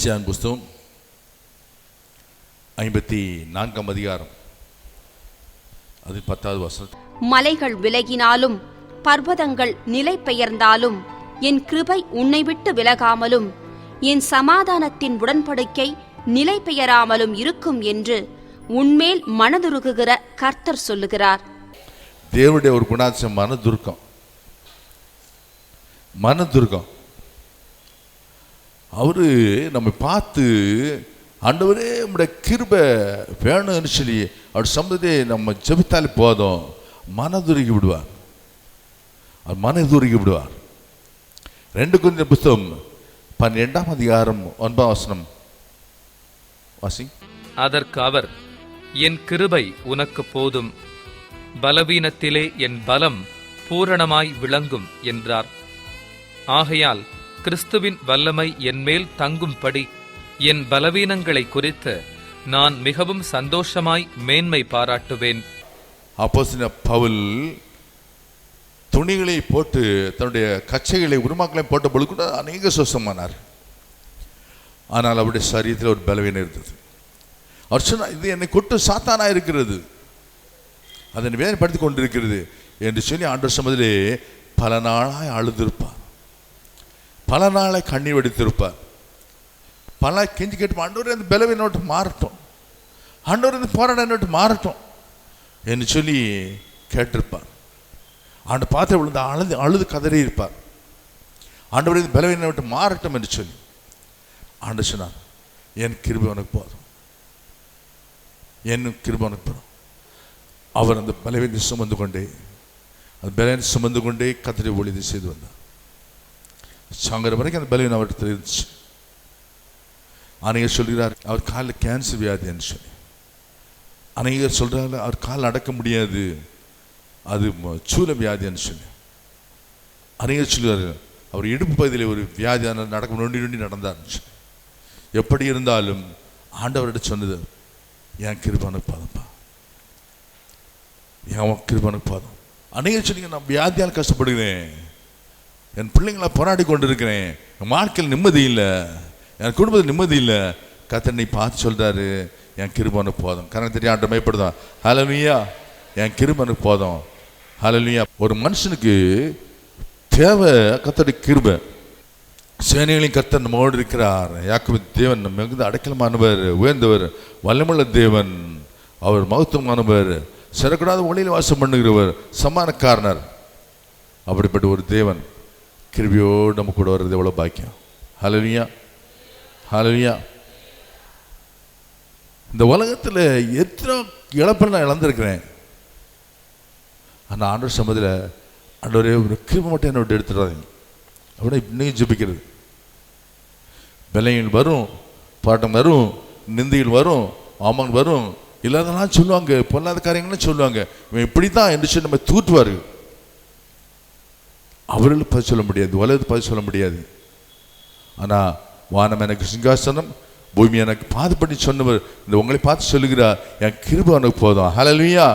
ஏசாயா புஸ்தகம் 54 அதிகாரம் அது 10வது வசனம். மலைகள் விலகினாலும் பர்வதங்கள் நிலை பெயர்ந்தாலும் என் கிருபை உன்னை விட்டு விலகாமலும் என் சமாதானத்தின் உடன்படிக்கை நிலை பெயராமலும் இருக்கும் என்று உன்மேல் மனதுருகுகிற கர்த்தர் சொல்லுகிறார். தேவனுடைய ஒரு குணாதிசயம் மனதுருக்கம். அவரு நம்ம பார்த்து ஆண்டவரே நம்முடைய கிருபை வேணும்னு சொல்லி அவர் சம்பந்தத்தை நம்ம ஜெபித்தாலே போதும், மனதுருகி விடுவார். 2 கொரிந்தியர் புஸ்தகம் 12ஆம் அதிகாரம் 9ஆம் வசனம் வாசி. அதற்கு அவர், என் கிருபை உனக்கு போதும், பலவீனத்திலே என் பலம் பூரணமாய் விளங்கும் என்றார். ஆகையால் கிறிஸ்துவின் வல்லமை என்மேல் தங்கும்படி என் பலவீனங்களை குறித்து நான் மிகவும் சந்தோஷமாய் மேன்மை பாராட்டுவேன். அப்போஸ்தலன் பவுல் துணிகளை போட்டு தன்னுடைய கச்சைகளை உருமாக்களை போட்ட பொழுது கூட அநேக சுசமானார். ஆனால் அவருடைய சரீரத்தில் ஒரு பலவீனம் இருந்தது. அவர் சொன்னார், இது என்னை கொட்டு சாத்தானா இருக்கிறது, அதனை வேதனைப்படுத்தி கொண்டிருக்கிறது என்று சொல்லி ஆண்டவர் சமூகத்திலே பல நாளாய் அழுதிருப்பார், பல நாளை கண்ணீர் வடித்திருப்பார், பல கெஞ்சி கேட்டு ஆண்டவரே அந்த பலவீனோட்டு மாறட்டும், ஆண்டவரே இந்த போராட மாறட்டும் என்று சொல்லி கேட்டிருப்பார். ஆண்டு பார்த்து விழுந்து அழுது கதறி இருப்பார், ஆண்டவரே இந்த பலவீனோட்டு மாறட்டும் என்று சொல்லி. ஆண்டு சொன்னார், என் கிருபை உனக்கு போதும், என் கிருபை உனக்கு போதும். அவர் அந்த பலவீனத்தை சுமந்து கொண்டே கத்தரை ஒளிது செய்து வந்தார். சாங்கர வரைக்கும் அந்த பலவீனம் அவர்கிட்ட இருந்துச்சு. அநேகர் சொல்கிறார் அவர் காலில் கேன்சர் வியாதின்னு சொல்லி, அநேகர் சொல்றாரு அவர் கால் அடக்க முடியாது, அது சூல வியாதின்னு சொல்லி, அநேகர் சொல்கிறார் அவர் இடுப்பு பகுதியில் ஒரு வியாதியான நடக்க நொண்டி நடந்தார்னு சொல்லி. எப்படி இருந்தாலும் ஆண்டவர்கிட்ட சொன்னது, என் கிருபனுக்கு பாதம்ப்பா, என் கிருபனுக்கு பாதம். அநேகர் சொன்னீங்க, நான் வியாதியால் கஷ்டப்படுகிறேன், என் பிள்ளைங்கள போராடி கொண்டு இருக்கிறேன், என் வாழ்க்கையில் நிம்மதி இல்லை, என் குடும்பத்தில் நிம்மதி இல்லை. கர்த்தரை பார்த்து சொல்றாரு, என் கிருபனுக்கு போதும். கரணம் தெரிய ஆண்ட மேப்படுதான். ஹல்லேலூயா, என் கிருபனுக்கு போதும். ஹல்லேலூயா. ஒரு மனுஷனுக்கு தேவை கர்த்தருடைய கிருபை. சேனைகளின் கர்த்தர் நம்மோடு இருக்கிறார். யாக்கோபின் தேவன் மிகுந்த அடைக்கலமானவர், உயர்ந்தவர், வல்லமுள்ள தேவன், அவர் மகத்துவமானவர், சிறக்கூடாத ஒளியில் வாசம் பண்ணுகிறவர், சமானக்காரனர். அப்படிப்பட்ட ஒரு தேவன் கிருபையோடு நம்ம கூட வர்றது எவ்வளோ பாக்கியம். ஹல்லேலூயா, ஹல்லேலூயா. இந்த உலகத்தில் எத்தனை இழப்பை நான் இழந்திருக்கிறேன். ஆனால் ஆண்டவர் சமதில் ஆண்டவரே ஒரு கிருபை மட்டும் என்னோட எடுத்துடாதீங்க அப்படின்னா இன்னும் ஜெபிக்கிறது. விலையில் வரும், பாட்டம் வரும், நிந்தையில் வரும், ஆமாங்க வரும், இல்லாதெல்லாம் சொல்லுவாங்க, பொல்லாத காரியங்கள்லாம் சொல்லுவாங்க. இவன் இப்படி தான் என்று சொல்லி நம்ம தூற்றுவார்கள். அவர்களும் பதில் சொல்ல முடியாது, உலகத்தை பதில் சொல்ல முடியாது. ஆனால் வானம் எனக்கு சிங்காசனம், பூமி எனக்கு பாதுபடி சொன்னவர் இந்த உங்களை பார்த்து சொல்லுகிறார், என் கிருபை உனக்கு போதும். ஹல்லேலூயா.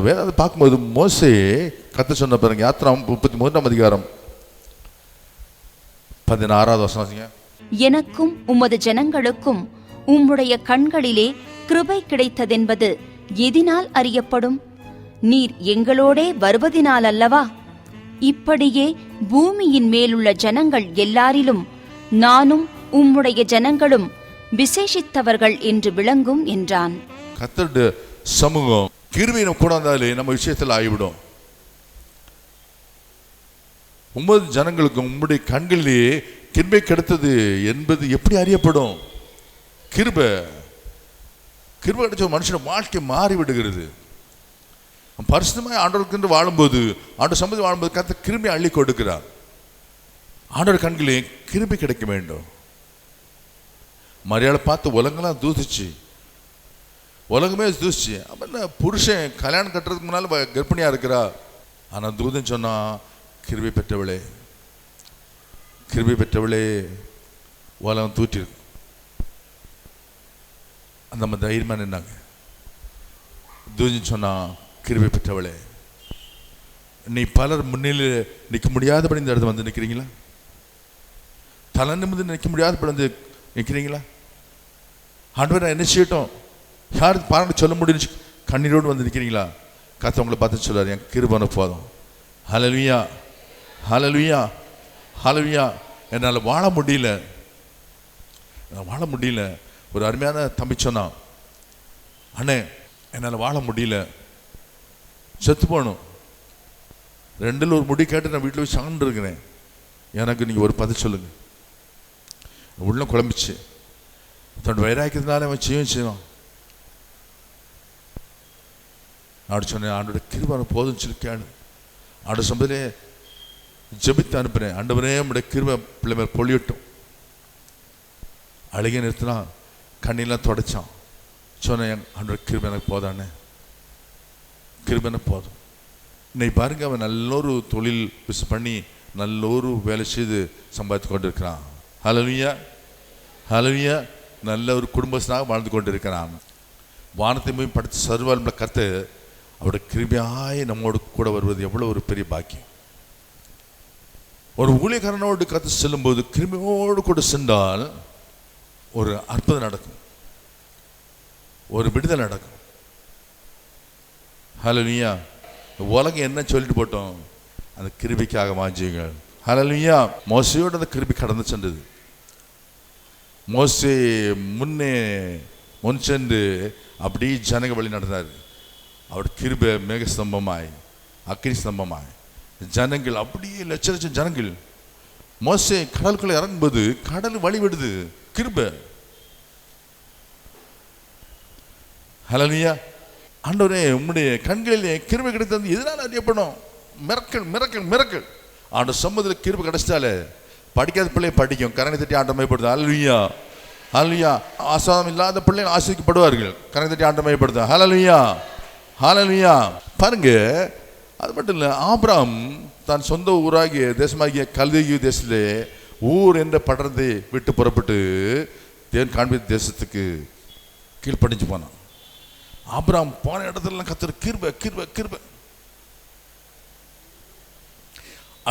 வேற பார்க்கும்போது மோசே கர்த்தர் சொன்ன பாருங்க, யாத்திரா 33ஆம் அதிகாரம் 16வது வசனம். எனக்கும் உமது ஜனங்களுக்கும் உம்முடைய கண்களிலே கிருபை கிடைத்ததென்பது எதினால் அறியப்படும்? நீர் எங்களோடே வருவதினால் அல்லவா? இப்படியே பூமியின் மேலுள்ள ஜனங்கள் எல்லாரிலும் நானும் உம்முடைய ஜனங்களும் விசேஷித்தவர்கள் என்று விளங்கும் என்றான். கர்த்தருடைய சமூகம் கிருபை கூட இருந்தாலே நம்ம விஷயத்தில் ஆகிவிடும். உமது ஜனங்களுக்கும் உம்முடைய கண்களிலே கிருபை கிடைத்தது என்பது எப்படி அறியப்படும்? கிருபை கிடைச்ச மனுஷன வாழ்க்கை மாறிவிடுகிறது. பரிசுத்தமாய் ஆண்டவருக்கு வாழும்போது, ஆண்டவர் சம்பந்தம் வாழும்போது கர்த்தர் கிருபை அள்ளி கொடுக்கிறார். ஆண்டவர் கண்களே கிருபை கிடைக்க வேண்டும். மரியாதை பார்த்து உலகெல்லாம் தூசிச்சு, உலகமே தூசிச்சு. அப்ப புருஷன் கல்யாணம் கட்டுறதுக்கு முன்னால கர்ப்பிணியா இருக்கிறா. ஆனா தூதன் சொன்னா, கிருபை பெற்றவளே, கிருபை பெற்றவளே, உலகம் தூற்றிருக்கு. அந்த நம்ம தைரியமா நின்னாங்க. தூதன் சொன்னா, கிருபை பெற்றவளே, நீ பலர் முன்னில் நிற்க முடியாதபடி இந்த இடத்துல வந்து நிற்கிறீங்களா? தலை நிமிர்ந்து நிற்க முடியாதபடி வந்து நிற்கிறீங்களா? ஆண்டவரே என்ன செய்யட்டும், யாருக்கு பாராட்டு சொல்ல முடிஞ்சு கண்ணீரோடு வந்து நிற்கிறீங்களா? கர்த்தர் உங்களை பார்த்து சொல்றாரு, என் கிருபை போதும். ஹல்லேலூயா, ஹல்லேலூயா, ஹல்லேலூயா. என்னால் வாழ முடியல. ஒரு அருமையான தம்பி சொன்னான், அண்ணே என்னால் வாழ முடியல, செத்து போகணும். 2ல் ஒரு முடி கேட்டு நான் வீட்டில் போய் சாண்டு இருக்கிறேன், எனக்கு நீங்கள் ஒரு பதில் சொல்லுங்க. உள்ள குழம்பிச்சு. தன் வைராக்கியத்தினால அவன் செய்வான். அப்படி சொன்னேன், ஆண்டோட கிருபை போதும்னு சொல்லி கேளு. ஆண்டு சம்பதிலே ஜெபித்து அனுப்புனேன், ஆண்டவரே நம்முடைய கிருபை பிள்ளை மேல் பொழியட்டும். அழுகை நிறுத்தினான், கண்ணெல்லாம் தொடச்சான். சொன்னேன், ஆண்டோட கிருபை எனக்கு போதானே, கிருபை எனக்கு போதும். இன்னைக்கு பாருங்க, அவன் நல்ல ஒரு தொழில் பண்ணி நல்ல ஒரு வேலை செய்து சம்பாதித்து கொண்டு இருக்கிறான். ஹல்லேலூயா, ஹல்லேலூயா. நல்ல ஒரு குடும்பஸ்தனாக வாழ்ந்து கொண்டு இருக்கிறான். வானத்தை போய் படைத்து சர்வ கர்த்தர் அவருடைய கிருபையாய் நம்மோடு கூட வருவது எவ்வளவு ஒரு பெரிய பாக்கியம். ஒரு ஊழியக்காரனோடு கர்த்தர் செல்லும்போது கிருபையோடு கூட சென்றால் ஒரு அற்புதம் நடக்கும், ஒரு விடுதலை நடக்கும். ஹல்லேலூயா. உலகம் என்ன சொல்லிட்டு போட்டோம், அந்த கிருபைக்காக வாஞ்சியுங்கள். ஹல்லேலூயா. மோசையோடு அந்த கிருபை கடந்து சென்றது. மோசே முன் சென்று அப்படி ஜனங்க வழி நடந்தார். அவர் கிருபை மேகஸ்தம்பமாய் அக்கினி ஸ்தம்பமாய் ஜனங்கள் அப்படியே லட்சம் ஜனங்கள். மோசே கடலுக்குள்ள இறங்கும்போது கடல் வழி விடுது, கிருபை. ஹல்லேலூயா. ஆண்டவரே உம்முடைய கண்களிலே கிருபை கிடைத்தது எதனால் அறியப்படும்? Miracle miracle miracle. ஆண்டு சம்பதில் கிருபை கிடைச்சிட்டாலே படிக்காத பிள்ளை படிக்கும், கரணை தட்டி ஆண்டமைப்படுது. ஹல்லேலூயா, ஹல்லேலூயா. ஆசாரம் இல்லாத பிள்ளைகள் ஆசிரிக்கப்படுவார்கள், கரணை தட்டி ஆண்டமைப்படுது. ஹல்லேலூயா, ஹல்லேலூயா. பாருங்க, அது மட்டும் இல்லை, ஆபிரகாம் தான் சொந்த ஊராகிய தேசமாகிய கல்தேயு தேசத்திலே ஊர் என்ற பட்டணத்தை விட்டு புறப்பட்டு தேவன் காண்பித்த தேசத்துக்கு கீழ்ப்படிஞ்சு போனான். ஆபிரகாம் போன இடத்துல கர்த்தர் கிருபை கிருபை கிருபை.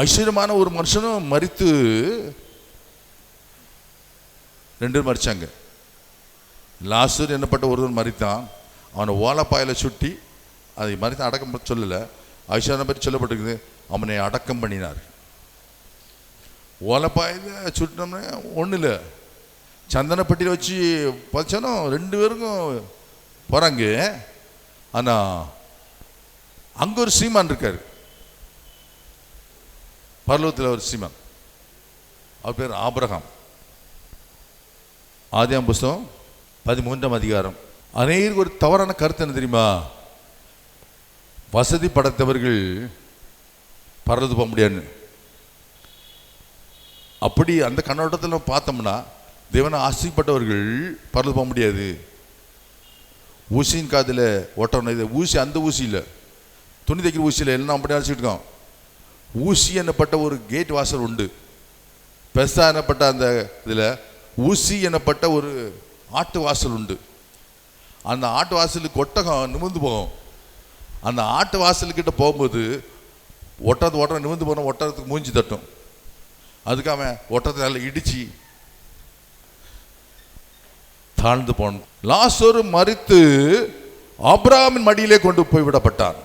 ஐஸ்வர்யமான ஒரு மனுஷனும் மரித்து 2 பேர் மரிச்சாங்க. லாசர் என்னப்பட்ட ஒருவன் மரித்தான். அவனை ஓலப்பாயில சுட்டி அதை மரித்து அடக்கம் சொல்லலை, ஐஸ்வர்யம் பற்றி சொல்லப்பட்டிருக்குது, அவனை அடக்கம் பண்ணினார். ஓலப்பாயில சுட்டினோம்னா ஒன்றும் இல்லை, சந்தனப்பட்டியில் வச்சு பச்சாலும் 2 பேருக்கும் போகிறாங்க. ஆனால் அங்கே ஒரு சீமான் இருக்கார், பரலோகத்தில் ஒரு சீமான், அவர் பேர் ஆபிரகாம். ஆதியாகமம் புஸ்தகம் 13ஆம் அதிகாரம். அநேகருக்கு ஒரு தவறான கருத்து என்ன தெரியுமா? வசதி படைத்தவர்கள் பரலோகத்துக்கு போக முடியாதுன்னு. அப்படி அந்த கண்ணோட்டத்தில் பார்த்தோம்னா தேவனை ஆசைப்பட்டவர்கள் பரலோகத்துக்கு போக முடியாது. ஊசியின் காதில் ஓட்டணும், இது ஊசி அந்த ஊசி இல்லை, துணி தைக்கிற ஊசியில் எல்லாம் அப்படி அழைச்சிட்டு இருக்கோம். ஊசி என்னப்பட்ட ஒரு கேட் வாசல் உண்டு. பெஸ்ஸா என்னப்பட்ட அந்த இதில் ஊசி என்னப்பட்ட ஒரு ஆட்டு வாசல் உண்டு. அந்த ஆட்டு வாசலுக்கு ஒட்டகம் நிமிர்ந்து போகும். அந்த ஆட்டு வாசலுக்கிட்ட போகும்போது ஒட்டகம் நிமிர்ந்து போன ஒட்டகத்துக்கு மூஞ்சி தட்டும். அதுக்கு அவன் ஒட்டகத்தை நல்லா இடிச்சு தாழ்ந்து போனான். லாசரு மரித்து ஆபிரகாமின் மடியிலே கொண்டு போய் விடப்பட்டான்.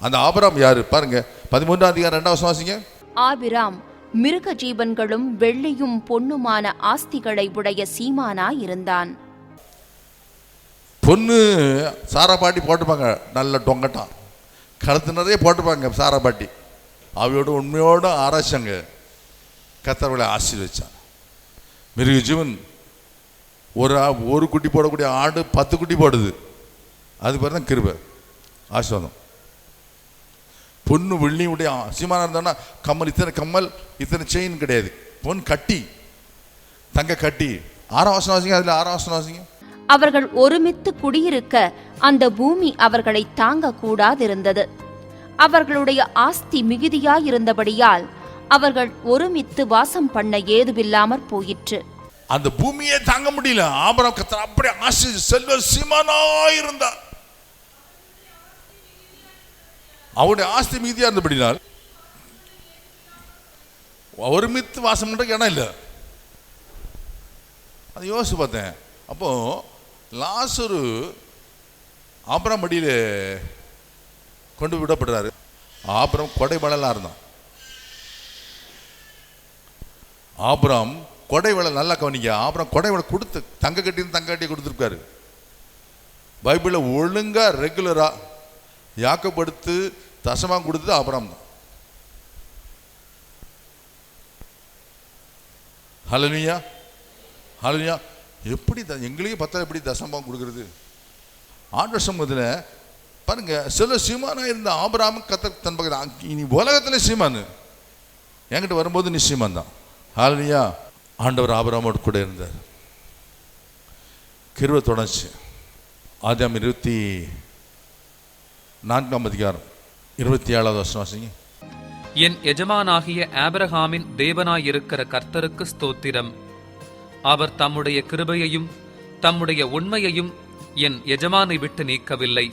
அந்த ஆபிரகாம் யாரு பாருங்க, 13ஆம் அதிகாரம் 2ஆம் வசனம் வாசிங்க. ஆபிராம் மிருக ஜீவன்களும் வெள்ளியும் பொன்னுமான ஆஸ்திகளை உடைய சீமானாய் இருந்தான். பொண்ணு சாராபாட்டி போட்டுப்பாங்க, நல்ல டொங்கட்டான், கழுத்து நிறைய போட்டுப்பாங்க சாராபாட்டி. அவையோட உண்மையோடு ஆராய்ச்சாங்க. கர்த்தர்களை ஆசீர்வதிச்சான். மிருக ஜீவன் ஒரு குட்டி போடக்கூடிய ஆடு 10 குட்டி போடுது. அது பேர் தான் கிருபை, ஆசீர்வாதம். பொண்ணு வெள்ளியுடைய சீமானா இருந்தான்னா கம்மல், இத்தனை கம்மல் இத்தனை செயின் கிடையாது, பொன் கட்டி, தங்க கட்டி. 6ஆம் வசனம் வாசிங்க, அதில் 6ஆம் வசனம் வாசிங்க. அவர்கள் ஒருமித்து குடியிருக்க அந்த பூமி அவர்களை தாங்க கூடாதிருந்தது. அவர்களுடைய ஆஸ்தி மிகுதியாயிருந்தபடியால் அவர்கள் ஒருமித்து வாசம் பண்ண ஏதுவில்லாமற் போயிற்று. அந்த பூமியை தாங்க முடியல. ஆபிரகாம் கர்த்தர் அப்படியே ஆசீர்வதித்து செல்வ சீமானாய் இருந்தார். அவருடைய ஆஸ்தி மீதியா இருந்தபடினால் ஒருமித்து வாசம் பண்ற இடம் இல்லை. அதை யோசிச்சு பார்த்தேன். அப்போ லாசரு ஆபிரகாம் மடியில கொண்டு விடப்படுறாரு. ஆபிரகாம் கொடைவளலா இருந்தான். ஆபிரகாம் கொடைவள நல்லா கவனிக்க. ஆபிரகாம் கொடைவள கொடுத்து தங்க கட்டி கொடுத்துருக்காரு. பைபிள்ல ஒழுங்கா ரெகுலரா யாக்கப்படுத்து தசமா கொடுத்தது ஆபிரகாம் தான். ஹல்லேலூயா, ஹல்லேலூயா. எப்படி எங்களுக்கு பத்தா எப்படி தசமம் கொடுக்கறது? ஆண்டவர் சமூகத்தில் பாருங்க, சில சீமானா இருந்த ஆபிரகாம் கர்த்தர் தன் பக்கத்தில், இனி உலகத்துல சீமானு என்கிட்ட வரும்போது நீ சீமான் தான். ஹல்லேலூயா. ஆண்டவர் ஆபிரகாமோடு கூட இருந்தார். கிருபை தொடர்ச்சி. ஆதியாகமம் 24ஆம் அதிகாரம் 27வது வசனம் வாசிங்க. என் எஜமானாகிய ஆபிரகாமின் தேவனாயிருக்கிற கர்த்தருக்கு ஸ்தோத்திரம். அவர் தம்முடைய கிருபையையும் தம்முடைய உண்மையையும் என் எஜமானை விட்டு நீக்கவில்லை.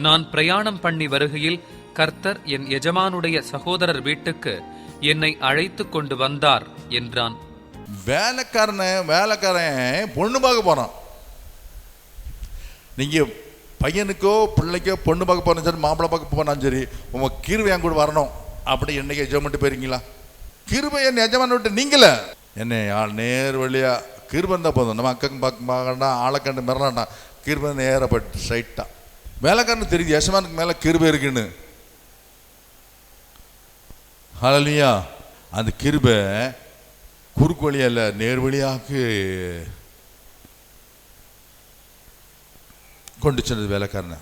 நான் பிரயாணம் பண்ணி வருகையில் கர்த்தர் என் எஜமானுடைய சகோதரர் வீட்டுக்கு என்னை அழைத்து கொண்டு வந்தார் என்றான். வேலைக்காரன் பொண்ணு பார்க்க போறான். நீங்க பையனுக்கோ பிள்ளைக்கோ பொண்ணு பார்க்க போறோம் சரி, மாப்பிள்ளை பார்க்க போனாலும் சரி, உங்க கிருபை என் கூட வரணும் அப்படி என்னைக்கு எஜமான் விட்டு போயிருக்கீங்களா? கிருபை என் எஜமான் விட்டு நீங்கள என்ன நேர் வழியா கிருபை இருந்தால் போதும். நம்ம அக்கம் பார்க்க ஆளை கண்டு மிரளாண்டா, கிருபை நேரப்பட்டு ஸ்ட்ரைட்டா. வேலைக்காரனு தெரியுது எஜமானுக்கு மேல கிருபை இருக்குன்னு. ஹல்லேலூயா. அந்த கிருபை குறுக்கு வழியா இல்ல, நேர் வழியாக்கு கொண்டு சென்றது வேலைக்காரனை.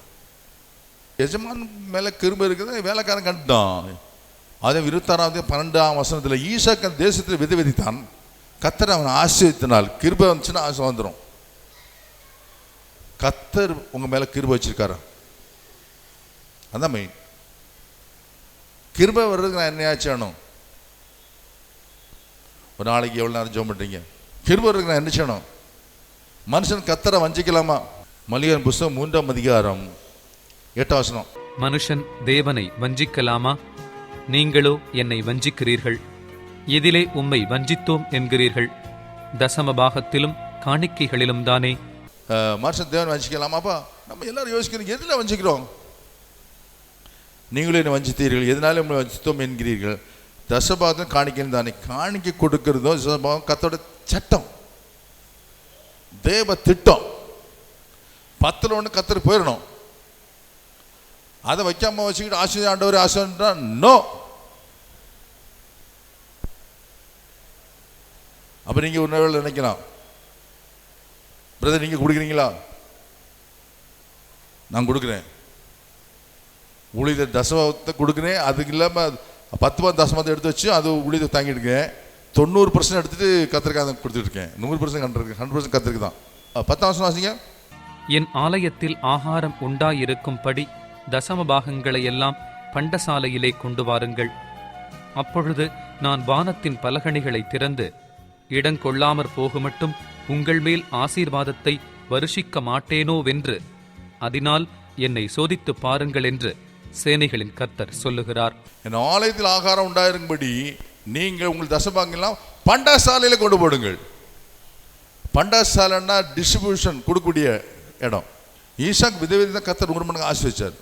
எஜமான் மேல கிருபை இருக்குது, வேலைக்காரன் கண்டுட்டான். அதே 26வது 12ஆம் வசனத்தில் ஈசாக்கு தேசத்தில் விதை விதித்தான், கர்த்தர் அவன் ஆசீர்வதித்தனால். கிருபை வந்துச்சுன்னா ஆசை வந்துடும். கர்த்தர் உங்க மேல கிருபை வச்சிருக்காரு, அதான் மெயின். கிருபை வர்றதுக்கு நான் என்ன ஆச்சணும்? ஒரு நாளைக்கு எவ்வளவு நேரம் ஜெபம் பண்றீங்க? கிருபை வர்றதுக்கு நான் என்ன செய்யணும்? மனுஷன் கர்த்தரை வஞ்சிக்கலாமா? மல்கியா புஸ்தகம் 3ஆம் அதிகாரம் 8ஆம் வசனம். மனுஷன் தேவனை வஞ்சிக்கலாமா? நீங்களோ என்னை வஞ்சிக்கிறீர்கள். இதிலே உம்மை வஞ்சித்தோம் என்கிறீர்கள். தசம பாகத்திலும் காணிக்கைகளிலும் தானே. மனுஷன் தேவனை வஞ்சிக்கலாமாப்பா? நம்ம எல்லாரும் யோசிக்கிறோம், எதுல வஞ்சிக்கிறோம்? நீங்களும் என்னை வஞ்சித்தீர்கள், எதனால உங்களை வஞ்சித்தோம் என்கிறீர்கள். தசபாகம் காணிக்கையும் தானே. காணிக்கை கொடுக்கிறதும் தசபாகம் கர்த்தரோட சட்டம், தேவ திட்டம். 10ல் 1 கர்த்தருக்கு போயிடணும். அதை வைக்காம வச்சுக்கிட்டு ஆசீர்வாதம் ஆண்டவர் ஆசீர்வாதம் நோ. அப்ப நீங்க ஒரு நாள் நினைக்கலாம், பிரதர் நீங்க கொடுக்குறீங்களா? நான் கொடுக்குறேன், ஊழியத்தை தசமத்தை கொடுக்குறேன். அதுக்கு இல்லாம 10 தசமத்தை எடுத்து வச்சு அது ஊழியத்தை தாங்கிட்டுருக்கேன். 90% எடுத்துட்டு கத்திரிக்காய் கொடுத்துட்டு இருக்கேன். 100% 100% கத்திரிக்கு தான். 10ஆம் வசனம் வாசிங்க. என் ஆலயத்தில் ஆகாரம் உண்டாயிருக்கும்படி தசம பாகங்களை எல்லாம் பண்டசாலையிலே கொண்டு வாருங்கள். அப்பொழுது நான் வானத்தின் பலகணிகளை திறந்து இடங்கொள்ளாமற் போகுமட்டும் உங்கள் மேல் ஆசீர்வாதத்தை வருஷிக்க மாட்டேனோவென்று அதனால் என்னை சோதித்து பாருங்கள் என்று சேனைகளின் கர்த்தர் சொல்லுகிறார். என் ஆலயத்தில் ஆகாரம் உண்டாயிருக்கும்படி நீங்கள் உங்கள் தசபாகெல்லாம் பண்டசாலையில கொண்டு போடுங்கள். பண்டசாலைன்னா டிஸ்ட்ரிபியூஷன் கொடுக்கக்கூடிய இடம். ஈசாக்கு விதை தான் கர்த்தர் 100 மடங்கு ஆசை வச்சார்.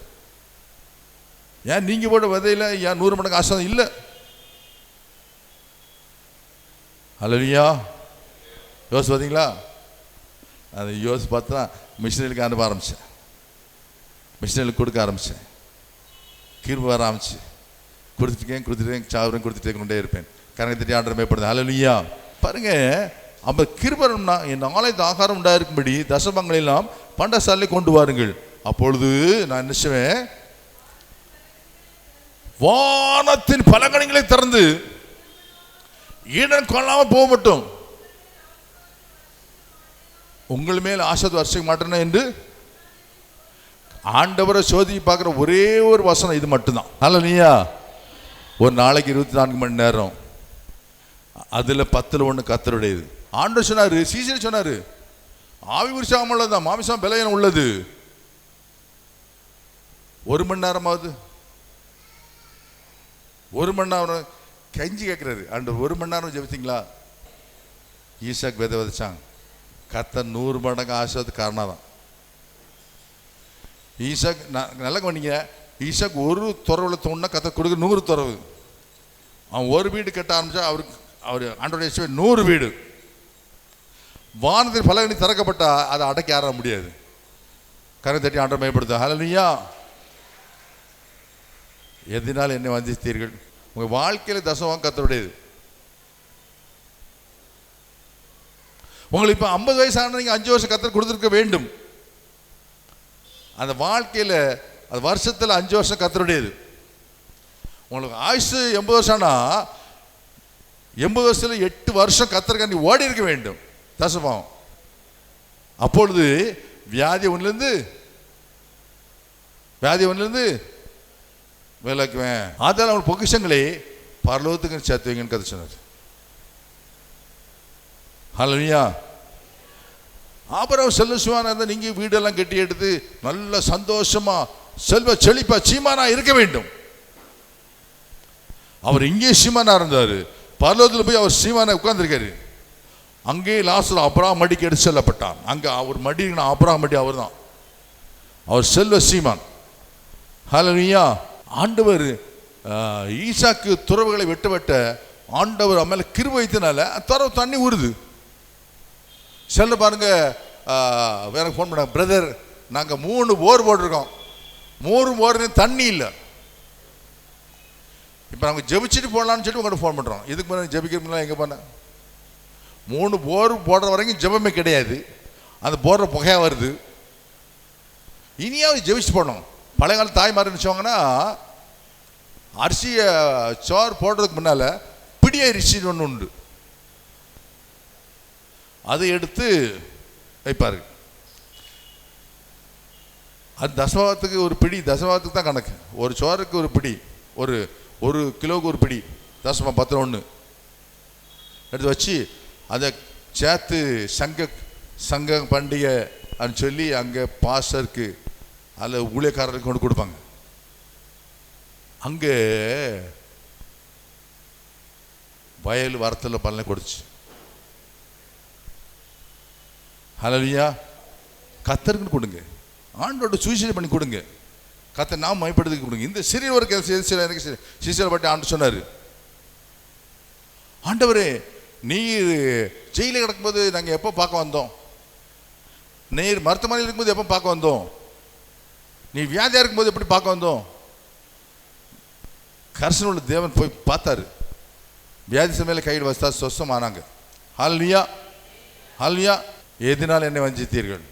ஏன் நீங்க போட்ட விதையில ஏன் 100 மடங்கு ஆசை இல்லை? ஹல்லேலூயா. யோசி பார்த்தீங்களா? அது யோசி பார்த்தா மிஷினரிக்கு அனுப்ப ஆரம்பிச்சேன், மிஷினரிக்கு கொடுக்க ஆரம்பிச்சேன். கிருபை வர ஆரம்பிச்சு கொடுத்துட்டேன் சாவுறேன் கொடுத்துட்டே கொண்டே இருப்பேன். கரங்களை தட்டி ஆண்டவரை மேம்படுது. ஹல்லேலூயா. பாருங்க, அப்ப கிருபைனா என் ஆலயத்து ஆகாரம் உண்டாயிருக்கும்படி தசமங்களை எல்லாம் பண்டசாலை கொண்டு வாருங்கள். அப்பொழுது நான் என்ன செய்வேன்? வானத்தின் பலகணிகளை திறந்து இடம் கொள்ளாம போக மாட்டோம், உங்கள் மேல் ஆசீர்வாதம் வருஷிக்க மாட்டேன் என்று ஆண்டவரை சோதிச்சு பார்க்கிற ஒரே ஒரு வசனம் இது மட்டும்தான். ஹல்லேலூயா. ஒரு நாளைக்கு 24 மணி நேரம், அதுல 10ல் 1 கர்த்தருடையது. ஆண்டவர் சொன்னாரு, சீசர் சொன்னாரு, ஆவி உற்சாகம் உள்ளதான், மாமிசம் பலவீனம் உள்ளது. 1 மணி நேரமாவது, 1 மணி நேரம் கெஞ்சி கேட்கிறாரு ஆண்டவர். 1 மணி நேரம் ஜெபித்தீங்களா? ஈசாக்கு விதை விதைச்சாங்க, கர்த்தர் 100 மடங்கு ஆசீர்வாதத்துக்கு காரணம் தான். ஈசாக் நல்லா கவனிங்க, ஈசாக் ஒரு துறவுல தோணுனா கர்த்தர் கொடுக்க 100 துறவு. அவன் ஒரு வீடு கட்ட ஆரம்பிச்சா அவர் ஆண்டவருடைய 100 வீடு. வானத்தின் பலகணி திறக்கப்பட்டா அதை அடக்கி ஆற முடியாது. கரை தட்டி ஆண்டவர் மேம்படுத்த. ஹல்லேலூயா. எதனால் என்னை வஞ்சித்தீர்கள்? உங்க வாழ்க்கையில தசமம் கர்த்தருடையது. உங்களுக்கு இப்போ 50 வயசு ஆனால் நீங்கள் 5 வருஷம் கர்த்தர் கொடுத்துருக்க வேண்டும். அந்த வாழ்க்கையில் அது வருஷத்தில் 5 வருஷம் கர்த்தருடையது. உங்களுக்கு ஆயுசு 80 வருஷம் ஆனால் 80 வருஷத்தில் 8 வருஷம் கர்த்தருக்கு நீ ஓடி இருக்க வேண்டும். தசமம். அப்பொழுது வியாதி ஒன்றிலிருந்து விலக்குவேன். அதனால் அவன் பொக்கிஷங்களை பரலோகத்துக்கு சேர்த்து வைங்கன்னு கதை சொன்னார். ஹல்லேலூயா. ஆபிரகாம் செல்வசுவானா இருந்தால் நீங்கள் வீடெல்லாம் கட்டி எடுத்து நல்ல சந்தோஷமா செல்வ செழிப்பா சீமானா இருக்க வேண்டும். அவர் இங்கே சீமானா இருந்தார், பரலோகத்தில் போய் அவர் சீமானா உட்கார்ந்துருக்காரு. அங்கே லாசர் ஆபிரகாம் மடிக்கு எடுத்து செல்லப்பட்டான். அங்கே அவர் மடி ஆபிரகாம் மடி அவர் தான், அவர் செல்வ சீமான். ஹல்லேலூயா. ஆண்டவர் ஈசாக்கு துறவுகளை வெட்ட ஆண்டவர் மேலே கிருபை வைத்தனால துறவு தண்ணி ஊறுது. செல்ல பாருங்க, வேற ஃபோன் பண்ண, பிரதர் நாங்கள் 3 போர் போட்டிருக்கோம், 3 போர்லையும் தண்ணி இல்லை. இப்போ நாங்கள் ஜெபிச்சுட்டு போடலான்னு சொல்லி உங்கள்கிட்ட ஃபோன் பண்ணுறோம். இதுக்கு முன்னாடி ஜெபிக்கிறீங்களா? எங்கே பண்ண 3 போர் போடுற வரைக்கும் ஜெபமே கிடையாது. அந்த போடுற புகையாக வருது. இனியாவது ஜெபிச்சு போடணும். பழைய கால தாய்மார் நினச்சவங்கன்னா அரிசியை சோறு போடுறதுக்கு முன்னால் பிடி அரிசின்னு ஒன்று உண்டு, அதை எடுத்து வைப்பாரு. அது தசவாதத்துக்கு ஒரு பிடி, தசவாதத்துக்கு தான் கணக்கு. ஒரு சோறுக்கு ஒரு பிடி, ஒரு கிலோவுக்கு ஒரு பிடி, தசமம் 11 எடுத்து வச்சு அதை சேர்த்து சங்க பண்டிகை அப்படின்னு சொல்லி அங்கே பாஸ்டருக்கு அதில் ஊழியக்காரருக்கு கொண்டு கொடுப்பாங்க. அங்கே வயல் வரத்தில் பலனை கொடுச்சு. ஹல்லேலூயா. கர்த்தருக்கு கொடுங்க, ஆண்டோட சுவிசேஷம் பண்ணி கொடுங்க, கர்த்தர் நாம் மயப்படுத்தி கொடுங்க. இந்த சிறியவருக்கு சிசியரை பற்றி ஆண்டு சொன்னார், ஆண்டவரே நீர் ஜெயிலில் கிடக்கும்போது நாங்கள் எப்போ பார்க்க வந்தோம், நீர் மருத்துவமனையில் இருக்கும்போது எப்போ பார்க்க வந்தோம், நீ வியாதியாக இருக்கும்போது எப்படி பார்க்க வந்தோம். கர்சன் உள்ள தேவன் போய் பார்த்தாரு, வியாதி சமையல கையில் வச்சா சொஸ்தமானாங்க. ஹல்லேலூயா. ஹல்லேலூயா. எதனால் என்னை வஞ்சித்தீர்கள்?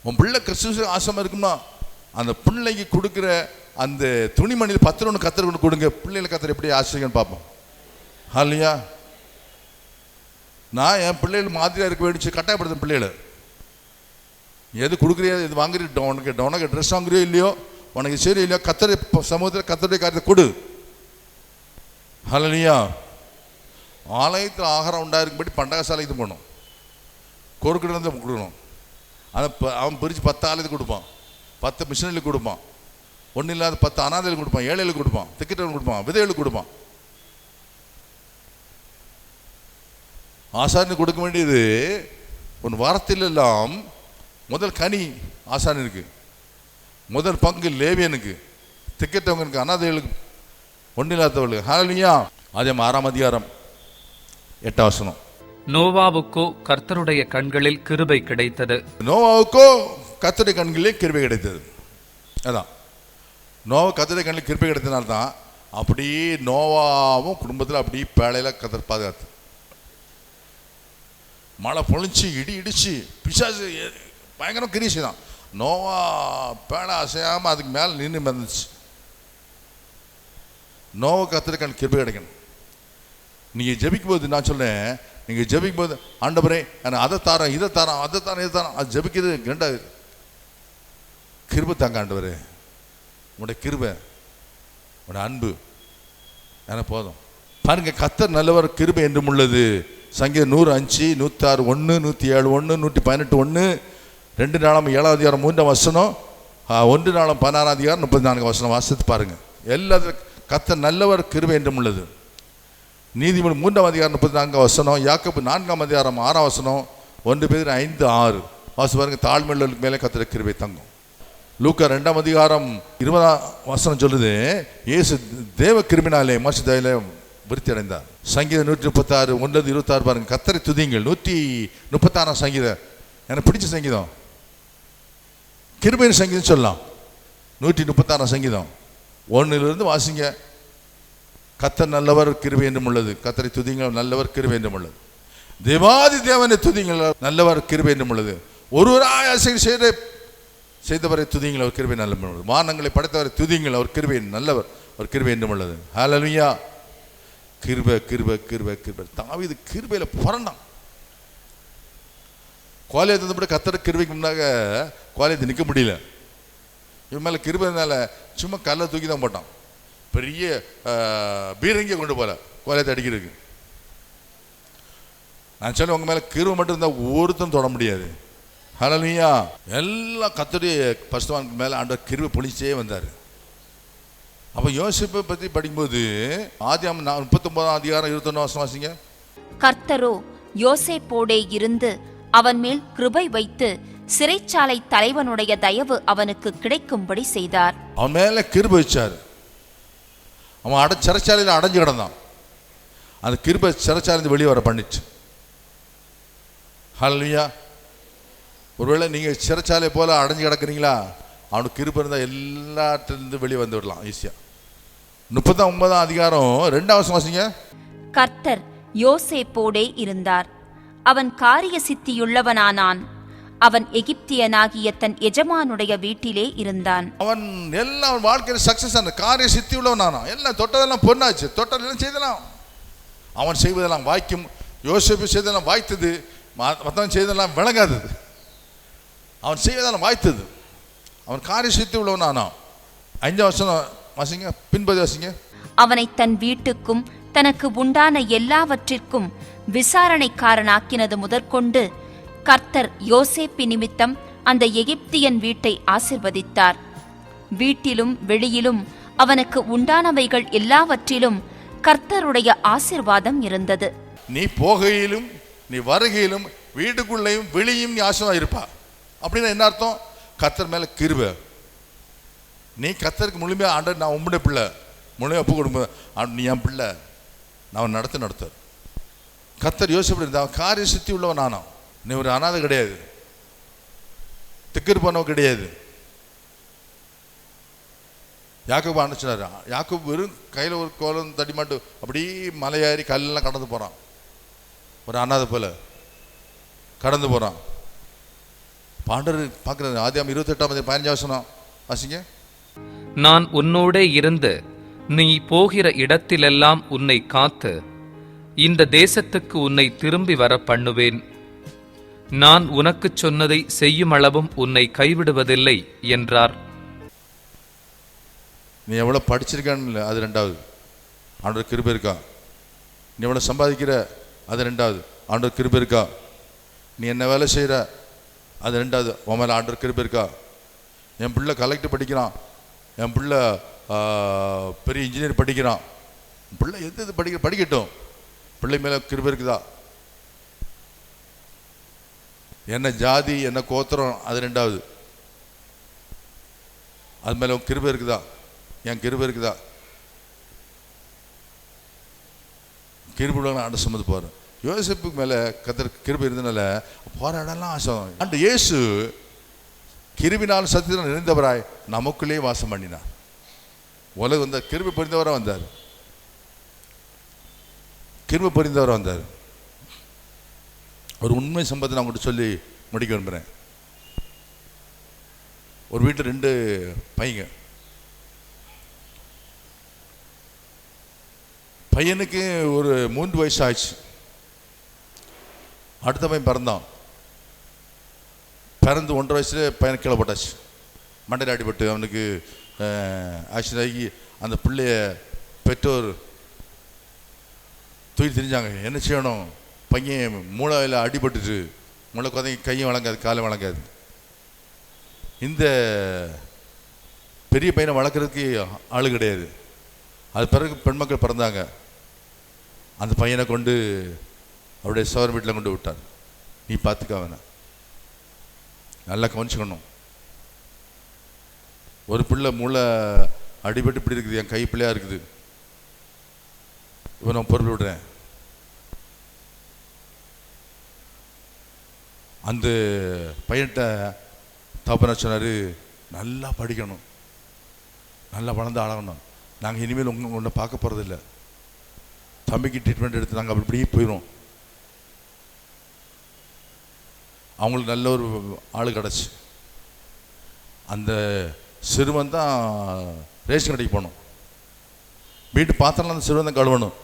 உன் பிள்ளை கிறிஸ்துவ ஆசமா இருக்குமா, அந்த பிள்ளைக்கு கொடுக்குற அந்த துணிமணியில் 10 கத்தர் கொண்டு கொடுங்க. பிள்ளைகளை கத்தர் எப்படி ஆசிரியன்னு பார்ப்போம். ஹல்லேலூயா. நான் என் பிள்ளைகள் மாதிரியாக இருக்க வேண்டிய கட்டாயப்படுத்த பிள்ளைகளை எது கொடுக்குறியோ எது வாங்குறியோ, உனக்கு ட்ரெஸ் வாங்குறியோ இல்லையோ, உனக்கு சரி இல்லையோ, கத்தரை சமூகத்தில் கத்தருடைய காரியத்தை கொடு. ஹல்லேலூயா. ஆலயத்தில் ஆகாரம் உண்டாயிருக்கும்படி பண்டகசாலைக்கு போகணும், கொறுக்கிட்டு வந்து கொடுக்கணும். அதை அவன் பிரித்து 10 ஆலயத்துக்கு கொடுப்பான், 10 மிஷனரிகளுக்கு கொடுப்பான், ஒன்றும் இல்லாத 10 அனாதைகளுக்கு கொடுப்பான், ஏழைகளுக்கு கொடுப்பான், திக்கெட்டர்களுக்கு கொடுப்பான், விதைகளுக்கு கொடுப்பான். ஆசாரியனுக்கு கொடுக்க வேண்டியது உன் வாரத்தில் எல்லாம் முதல் கனி ஆசாரியனுக்கு, முதல் பங்கு லேவியனுக்கு, திக்கெட்டவங்களுக்கு, அனாதைகளுக்கு, ஒன்றும் இல்லாதவர்களுக்கு. ஹல்லேலூயா. அதே 6ஆம் அதிகாரம் 8ஆம் வசனம். நோவாவுக்கோ கர்த்தருடைய கண்களில் கிருபை கிடைத்தது. நோவாவுக்கோ கர்த்தருடைய கண்களிலே கிருபை கிடைத்தது. அதான் நோவா கர்த்தருடைய கண்ணில் கிருபை கிடைத்தனால்தான் அப்படியே நோவாவும் குடும்பத்தில் அப்படியே பேழையில் கர்த்தர் பாதுகாத்து. மழை பொழிச்சு இடி இடிச்சு பிசாசு பயங்கரம் கிரீசி தான். நோவா பேழை அசையாமல் அதுக்கு மேலே நின்று வந்துச்சு. நோவா கர்த்தருடைய கண் கிருபை கிடைக்கணும். நீங்கள் ஜெபிக்கும் போது நான் சொல்றேன், நீங்கள் ஜெபிக்கும் போது ஆண்டவரே நான் அதை தாரேன் இதை தாரேன் அதை தாரேன் இதை தாரேன், அது ஜெபிக்கிறது ரெண்டாவது. கிருபை தாங்க ஆண்டவரே, உங்களுடைய கிருபை, உங்களுடைய அன்பு எனக்கு போதும். பாருங்க, கர்த்தர் நல்லவர், கிருபை என்றும் உள்ளது. சங்கீதம் 105, 106, 1, 107, 1, 118, 1, 2 நாளாம் 7ஆம் அதிகாரம் 3ஆம் வசனம், 1 நாளாம் 16ஆம் அதிகாரம் 34 வசனம் வாசித்து பாருங்க. எல்லாத்துக்கும் கர்த்தர் நல்லவர், கிருபை என்றும் உள்ளது. நீதிமொழி 3ஆம் அதிகாரம் 34ஆம் வசனம், யாக்கோபு 4ஆம் அதிகாரம் 6ஆம் வசனம், 1 பேதுரு 5:6 வாசி பாருங்க. தாழ்மையுள்ளவர்களுக்கு மேலே கர்த்தருடைய கிருபை தங்கும். லூக்கா 2ஆம் அதிகாரம் 20ஆம் வசனம் சொல்லுது, இயேசு தேவ கிருபினாலே மனுஷ விருத்தி அடைந்தார். சங்கீதம் 136 1-26 பாருங்க. கர்த்தரை துதியுங்கள். 136ஆம் சங்கீதம் எனக்கு பிடிச்ச சங்கீதம், கிருபையின் சங்கீதம் சொல்லலாம். 136ஆம் சங்கீதம் 1 வாசிங்க. கர்த்தர் நல்லவர், கிருபை என்றும் உள்ளது. கர்த்தரை துதியுங்கள், நல்லவர், கிருபை என்றும் உள்ளது. தேவாதி தேவனை துதியுங்கள், நல்லவர், கிருபை என்றும் உள்ளது. ஒருவராய் செய்தவரை துதியுங்கள், அவர் கிருபை நல்லவர் உள்ளது. வானங்களை படைத்தவரை துதியுங்கள், அவர் கிருபை நல்லவர், அவர் கிருபை என்றும் உள்ளது. ஹல்லேலூயா. கிருபை கிருபை கிருபை கிருபை. தாவீது கிருபையில புரண்டான். கோலியாத் இருந்தபடி கர்த்தர் கிருபைக்கு முன்னாக கோலியாத் நிற்க முடியல. இவன் மேலே கிருபைனால சும்மா கல்லை தூக்கி தான் போட்டான். பெரிய பீரங்கியை கொண்டு போல கோலியாத் அடிக்கிறதுக்கு. நான் சொல்ல உங்க மேல கிருபை மட்டும் இருந்தால் ஒருத்தரும் தொட முடியாது. ஹல்லேலூயா. எல்லாம் கர்த்தருடைய பரிசுத்தவான்கள் மேல ஆண்டவர் கிருபை பொழிச்சே வந்தார். அப்ப யோசேப்பை பற்றி படிக்கும்போது ஆதியாகமம் 39ஆம் அதிகாரம் 21 வசனம் வாசிங்க. கர்த்தரோ யோசேப்போடே இருந்து அவன் மேல் கிருபை வைத்து சிறைச்சாலை தலைவனுடைய தயவு அவனுக்கு கிடைக்கும்படி செய்தார். அவன் மேல கிருபை வச்சார். அவன் சிறைச்சாலையில் அடைஞ்சு கிடந்தான். அந்த கிருபை சிறைச்சாலைந்து வெளியே வர பண்ணிச்சு. ஹல்லேலூயா. ஒருவேளை நீங்க சிறைச்சாலை போல அடைஞ்சு கிடக்குறீங்களா, அவனுக்கு கிருபை இருந்தால் எல்லாத்திலிருந்து வெளியே வந்து விடலாம் ஈஸியா. 39ஆம் அதிகாரம் 2ஆம் வசனம் வாசிங்க. கர்த்தர் யோசேப்போடே இருந்தார், அவன் காரிய சித்தியுள்ளவனானான். அவன் எகிப்தியனாகிய தன் எஜமானுடைய வீட்டிலே இருந்தான். அவன் எல்லாம் வாழ்க்கையில் சக்சஸ் ஆன காரிய சித்தி உள்ளவனானா. எல்லாம் தொட்டதெல்லாம் பொண்ணாச்சு, தொட்டதெல்லாம் செய்தலாம். அவன் செய்வதெல்லாம் வாய்க்கும். யோசேப்பு செய்ததெல்லாம் வாய்த்தது, மற்றவன் செய்ததெல்லாம் விளங்காதது. அவன் செய்வதெல்லாம் வாய்த்தது. அவன் காரிய சித்தி உள்ளவனானா. 5ஆம் வசனம் வாசிங்க, பின்பதி வாசிங்க. அவனை தன் வீட்டுக்கும் தனக்கு உண்டான எல்லாவற்றிற்கும் விசாரணைக்காரனாக்கினது முதற்கொண்டு கர்த்தர் யோசேப்பு நிமித்தம் அந்த எகிப்தியன் வீட்டை ஆசிர்வதித்தார். வீட்டிலும் வெளியிலும் அவனுக்கு உண்டானவைகள் எல்லாவற்றிலும் கர்த்தருடைய ஆசீர்வாதம் இருந்தது. நீ போகையிலும் நீ வருகையிலும் வீட்டுக்குள்ளேயும் வெளியும் நீ ஆசீர்வாதம் இருப்பா. அப்படின்னா என்ன அர்த்தம்? கர்த்தர் மேல கிருபை. நீ கர்த்தருக்கு முழுமையா ஆண்டவர், நான் உம்முடைய பிள்ளை, முழுமையா ஒப்பு கொடுப்பேன், நீ என் பிள்ளை, நான் நடத்த கர்த்தர் யோசிப்பு இருந்தா காரிய சித்தி உள்ளவன் நானா. நீ ஒரு அனாதை கிடையாது, திக்கர் போனவன் கிடையாது. யாக்கோபு அனுப்பிச்சினாரு. யாக்கோபு வெறும் கையில் ஒரு கோலம் தடி மாட்டு அப்படியே மலையாரி கல்லெல்லாம் கடந்து போறான். ஒரு அனாதை போல கடந்து போறான். பாண்டர் பார்க்குறாரு. ஆதியாகமம் 28ஆம் அதிகாரம் 15ஆம் வசனம் வாசிங்க. நான் உன்னோடே இருந்து நீ போகிற இடத்திலெல்லாம் உன்னை காத்து இந்த தேசத்துக்கு உன்னை திரும்பி வர பண்ணுவேன். நான் உனக்கு சொன்னதை செய்யும் அளவும் உன்னை கைவிடுவதில்லை என்றார். நீ எவ்வளவு படிச்சிருக்கான்னு இல்லை, அது 2வது. ஆண்டவர் கிருபை இருக்கா. நீ எவ்வளவு சம்பாதிக்கிற, அது 2வது. ஆண்டவர் கிருபை இருக்கா. நீ என்ன வேலை செய்யற, அது 2வது. உன் மேல ஆண்டவர் கிருபை இருக்கா. என் பிள்ளை கலெக்டர் படிக்கிறான், என் பிள்ளை பெரிய இன்ஜினியர் படிக்கிறான், பிள்ளை எது படிக்கட்டும், பிள்ளை மேல கிருபை இருக்குதா. என்ன ஜாதி என்ன கோத்திரம், அது 2வது. அது மேல கிருபை இருக்குதா, என் கிருபை இருக்குதா. கிருபை ஆண்டு சுமந்து பாரு. யோசேப்புக்கு மேல கர்த்தர் கிருபை இருந்தனால போராடலாம் ஆசை. ஆண்டு இயேசு கிருபினால் சத்தியத்தினால் நிறைந்தவராய் நமக்குள்ளே வாசம் பண்ணினார். உலகம் வந்தார், கிருபை பொறிந்தவராக வந்தார், கிருபை பொறிந்தவராக வந்தார். ஒரு உண்மை சம்பவத்தை நான் உங்கள்கிட்ட சொல்லி முடிக்க விரும்புகிறேன். ஒரு வீட்டில் 2 பையங்க. பையனுக்கு ஒரு 3 வயசு ஆச்சு. அடுத்த பையன் பிறந்தான். பிறந்து 1.5 வயசுல பையனை கீழே போட்டாச்சு. மண்டையில் அடிபட்டு அவனுக்கு ஆக்சிடென்ட் ஆகி அந்த பிள்ளைய பெற்றோர் தூக்கி திரிஞ்சாங்க. என்ன செய்யணும்? பையன் மூளையில் அடிபட்டுட்டு மூளை குறைங்க, கையும் வழங்காது, காலும் வழங்காது. இந்த பெரிய பையனை வளர்க்குறதுக்கு ஆள் கிடையாது. அது பிறகு பெண் மக்கள் பிறந்தாங்க. அந்த பையனை கொண்டு அவருடைய சோர் வீட்டில் கொண்டு விட்டார். நீ பார்த்துக்க, அவனை நல்லா கவனிச்சுக்கணும். ஒரு பிள்ளை மூளை அடிபட்டு இப்படி இருக்குது, என் கை பிள்ளையா இருக்குது, இவன் நான் பொருள் விடுறேன். அந்த பையன்கிட்ட தகப்பனார் சொன்னார், நல்லா படிக்கணும், நல்லா வளர்ந்து ஆளணும், நாங்கள் இனிமேல் ஒன்றை பார்க்க போகிறதில்ல, தம்பிக்கு ட்ரீட்மெண்ட் எடுத்து நாங்கள் அப்படி இப்படியே போயிடும். அவங்களுக்கு நல்ல ஒரு ஆள் கிடச்சி. அந்த சிறுவன் தான் ரேஷன் கடைக்கு போகணும், வீட்டு பாத்திரம்லாம் அந்த சிறுவன் தான் கழுவணும்,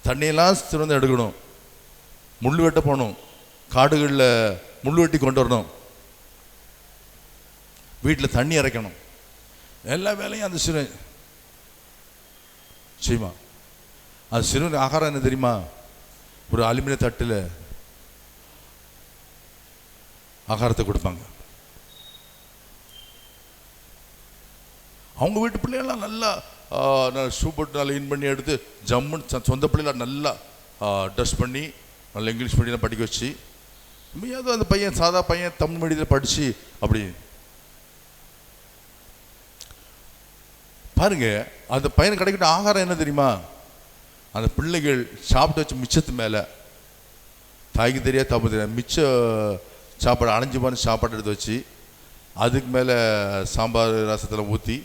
தண்ணியெல்லாம் சிறுவன் தான் எடுக்கணும், முள் வெட்ட போகணும், காடுகளில் முள் வெட்டி கொண்டு வரணும், வீட்டில் தண்ணி இறைக்கணும், எல்லா வேலையும் அந்த சிறுவன் செய்யுமா. அந்த சிறுவன் ஆகாரம் என்ன தெரியுமா? ஒரு அலுமினிய தட்டில் ஆகாரத்தை கொடுப்பாங்க. அவங்க வீட்டு பிள்ளைகள்லாம் நல்லா ஷூ போட்டு நல்லா இன் பண்ணி எடுத்து ஜம்முன்னு சொந்த பிள்ளைலாம் நல்லா ட்ரெஸ் பண்ணி நல்லா இங்கிலீஷ் மீடியம் படிக்க வச்சு, ஏதோ அந்த பையன் சாதா பையன் தமிழ் மீடியத்தில் படித்து அப்படி பாருங்க. அந்த பையனுக்கு கிடைக்கிற ஆகாரம் என்ன தெரியுமா? அந்த பிள்ளைகள் சாப்பிட்டு வச்ச மிச்சத்து மேலே, தாய்க்கு தெரியாது தப்பு தெரியாது, மிச்ச சாப்பாடு அணைஞ்சு போன சாப்பாடு எடுத்து வச்சு அதுக்கு மேலே சாம்பார் ரசத்தில் ஊற்றி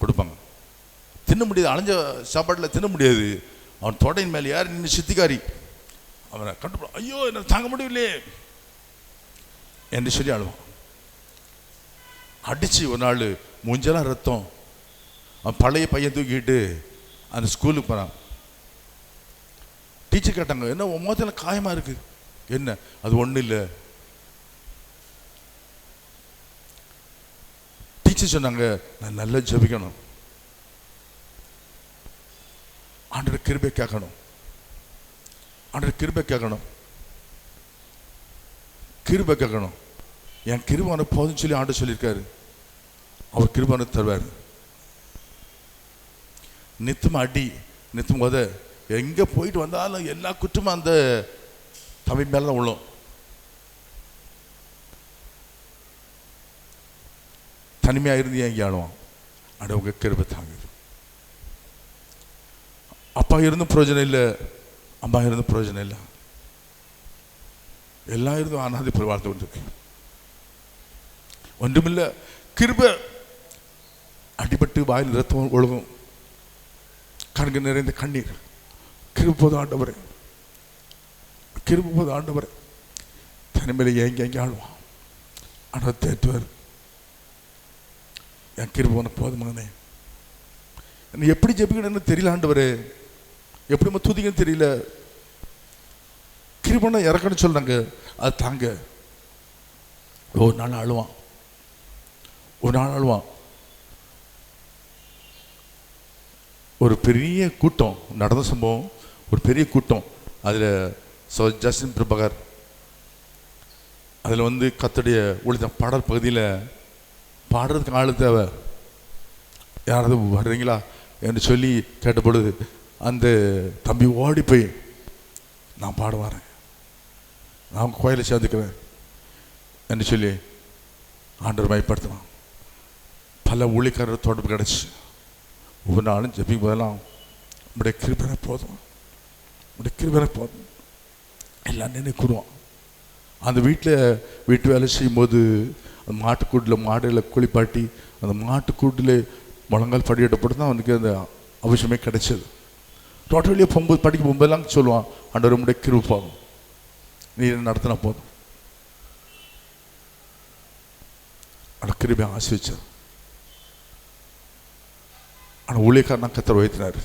கொடுப்பாங்க. தின்ன முடியாது, அணைஞ்ச சாப்பாட்டில் தின்ன முடியாது. அவன் தொடையின் மேலே யார் நின்று சித்திக்காரி அவனை கண்டுபிடி, ஐயோ என்ன தாங்க முடியலையே என்று சொல்லி அழுவான். அடித்து ஒரு நாள் மூஞ்செல்லாம் ரத்தம். அவன் பழைய பையன் தூக்கிட்டு அந்த ஸ்கூலுக்கு போகிறான். டீச்சர் கேட்டாங்க, என்ன உன் முகத்தில் காயமாக இருக்கு? என்ன? அது ஒன்றும் இல்லை. டீச்சர் சொன்னாங்க, நான் நல்லா ஜெபிக்கணும், ஆண்டவர் கிருபை கேட்கணும், ஆண்டவர் கிருபை கேட்கணும், கிருபை கேட்கணும். என் கிருபை போதும்னு சொல்லி ஆண்டவர் சொல்லியிருக்காரு. அவர் கிருபை தருவார். நித்தம் அடி, நித்தம் உத, எங்கே போயிட்டு வந்தாலும் எல்லா குற்றமும் அந்த தம்பி மேலே தான் உள்ளோம். தனிமையாக இருந்து எங்கே ஆடுவான்? அட உங்க கிருபை தாங்க. அப்பா இருந்தும் பிரயோஜனம் இல்லை, அம்மா இருந்தும் பிரயோஜனம் இல்லை, எல்லாம் இருந்தும் அனாதை போய் வாழ்ந்து கொண்டிருக்கு. ஒன்றுமில்லை, கிருபை. அடிபட்டு வாயில் ரத்தம் ஒழுகும், கண்கு நிறைந்த கண்ணீர். கிருபை போது ஆண்டவரே, கிருபை போது ஆண்டவரே. தனிமையில எங்கே ஆடுவான், ஆண்டவர் தேற்றுவார். என் கிருபை உனக்கு போதும் மகனே. என்ன எப்படி ஜெபிக்கணும்னு தெரியல ஆண்டவரே, எப்படி துதிக்கன்னு தெரியல. கிருபைன்னா இறக்கணும்னு சொல்றாங்க, அது தாங்க. ஒரு நாள் அழுவான், ஒரு நாள் அழுவான். ஒரு பெரிய கூட்டம் நடந்த சம்பவம், ஒரு பெரிய கூட்டம். அதில் ஜஸ்டின் பிரபாகர் அதில் கத்துடைய ஒளித பாடல் பகுதியில் பாடுறதுக்கு ஆள் தேவை, யாராவது வர்றீங்களா என்று சொல்லி கேட்ட பொழுது அந்த தம்பி ஓடி போய், நான் பாட வரேன், நான் கோயிலை சேர்ந்துக்கிறேன் என்று சொல்லி ஆண்டவர் பயப்படுத்தினான். பல ஊழியக்காரர் தொடர்பு கிடச்சி. ஒவ்வொரு நாளும் ஜெபிக்கும் போதெல்லாம் உடைய கிருபை போதும், உடைய கிருபை போதும் எல்லாம் நினைக்குருவான். அந்த வீட்டு வேலை செய்யும்போது அந்த மாட்டுக்கூட்டில் மாடுகளை குளிப்பாட்டி அந்த மாட்டுக்கூட்டில் முழங்கால் படியிடப்பட்டு தான் அவனுக்கு அந்த அவசியமே கிடைச்சது. ரோட்டு வழியாக போகும்போது படிக்க போகும்போதெல்லாம் சொல்லுவான், ஆண்டவர் உடைய கிருபை போதும், நீ நடத்தினா போதும். அந்த கிருபை ஆசிரிச்சார். ஆனால் ஊழியக்காரனா கத்தர் வைத்தினார்.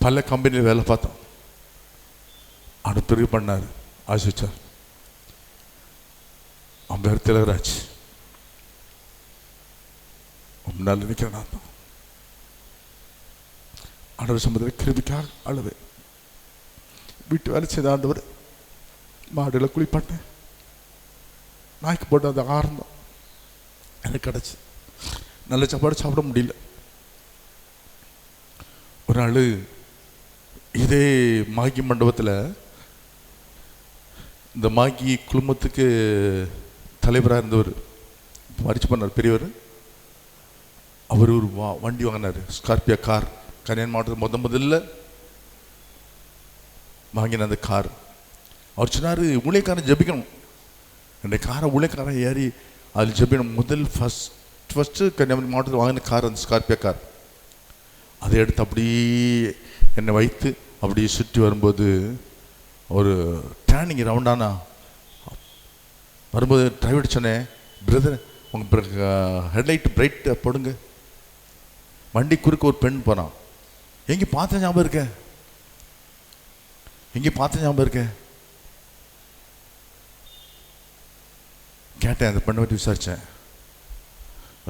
பல கம்பெனியில் வேலை பார்த்தோம், ஆனால் பிறகு பண்ணார், ஆசிரிச்சார். அவன் பேர் திலகராஜ். ரொம்ப நாள் நினைக்கிறேன் நான் தான். ஆண்டவர் சம்பந்தத்தில் கிருபிக்காக அழுது வீட்டு வேலை செய்த ஆண்டவர். மாடுகளை குளிப்பாட்டேன், நாய்க்கு போட்டு அந்த ஆரம்பம் எனக்கு கிடச்சி. நல்ல சாப்பாடு சாப்பிட முடியல. ஒரு நாள் இதே மாகி மண்டபத்தில் இந்த மாகி குழுமத்துக்கு தலைவராக இருந்தவர் மறிச்சு பண்ணார் பெரியவர். அவர் ஒரு வண்டி வாங்கினார், ஸ்கார்பியோ கார். கன்னியாகுமரி மாவட்டத்தில் முதல்ல வாங்கின அந்த கார். அவர் சொன்னார், ஊழியக்காரன் ஜெபிக்கணும், என்னுடைய காரை ஊழியக்காரன் ஏறி அதில் ஜெபிக்கணும். ஃபஸ்ட்டு கன்னியாகுமரி மாவட்டத்தில் வாங்கின கார் அந்த ஸ்கார்பியோ கார். அதை எடுத்து அப்படியே என்னை வைத்து அப்படியே சுற்றி வரும்போது ஒரு டேர்னிங் ரவுண்டானா வரும்போது டிரைவர் சொன்னேன், பிரதர் உங்கள் ஹெட்லைட் பிரைட்டை போடுங்க. வண்டி குறுக்க ஒரு பெண் போனான். எங்கே பார்த்த ஞாபகம் இருக்க, எங்கே பார்த்த ஞாபகம் இருக்க கேட்டேன். அந்த பெண்ணை பற்றி விசாரித்தேன்.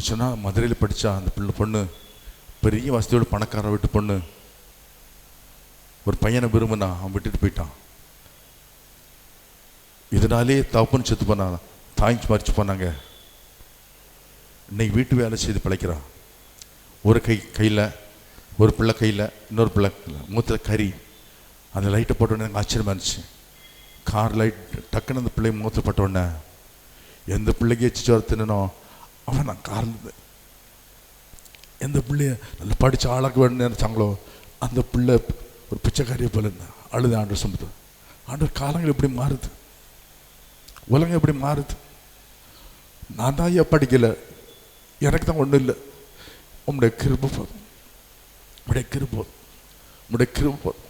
சொன்னால் மதுரையில் படித்தா அந்த பொண்ணு, பெரிய வசதியோட பணக்கார வீட்டு பொண்ணு. ஒரு பையனை விரும்பினா அவன் விட்டுட்டு போயிட்டான். இதனாலே தப்புன்னு செத்து போனான், தாய்ச்சி மறிச்சு போனாங்க. இன்னைக்கு வீட்டு வேலை செய்து பிழைக்கிறான். ஒரு கையில் ஒரு பிள்ளை, கையில் இன்னொரு பிள்ளை, மூத்தில் கறி. அந்த லைட்டை போட்டோடனே எனக்கு ஆச்சரியமாக இருந்துச்சு. கார் லைட் டக்குன்னு அந்த பிள்ளை மூத்தில் போட்டோடனே எந்த பிள்ளைக்கு எச்சு வர தின்னோ அவன் நான் கார்ந்து எந்த பிள்ளைய நல்லா படித்து ஆளாக்க வேணும்னு நினைச்சாங்களோ அந்த பிள்ளை ஒரு பிச்சைக்காரியை போல இருந்தேன். அழுது ஆண்டவர் சம்பத்து. ஆண்டவர் காலங்கள் எப்படி மாறுது, உலகம் எப்படி மாறுது. நான் தான் ஐயா படிக்கலை, எனக்கு தான் ஒன்றும் இல்லை. உங்களுடைய கிருபை போதும், உங்களுடைய கிருபை போதும், உங்களுடைய கிருபை போதும்.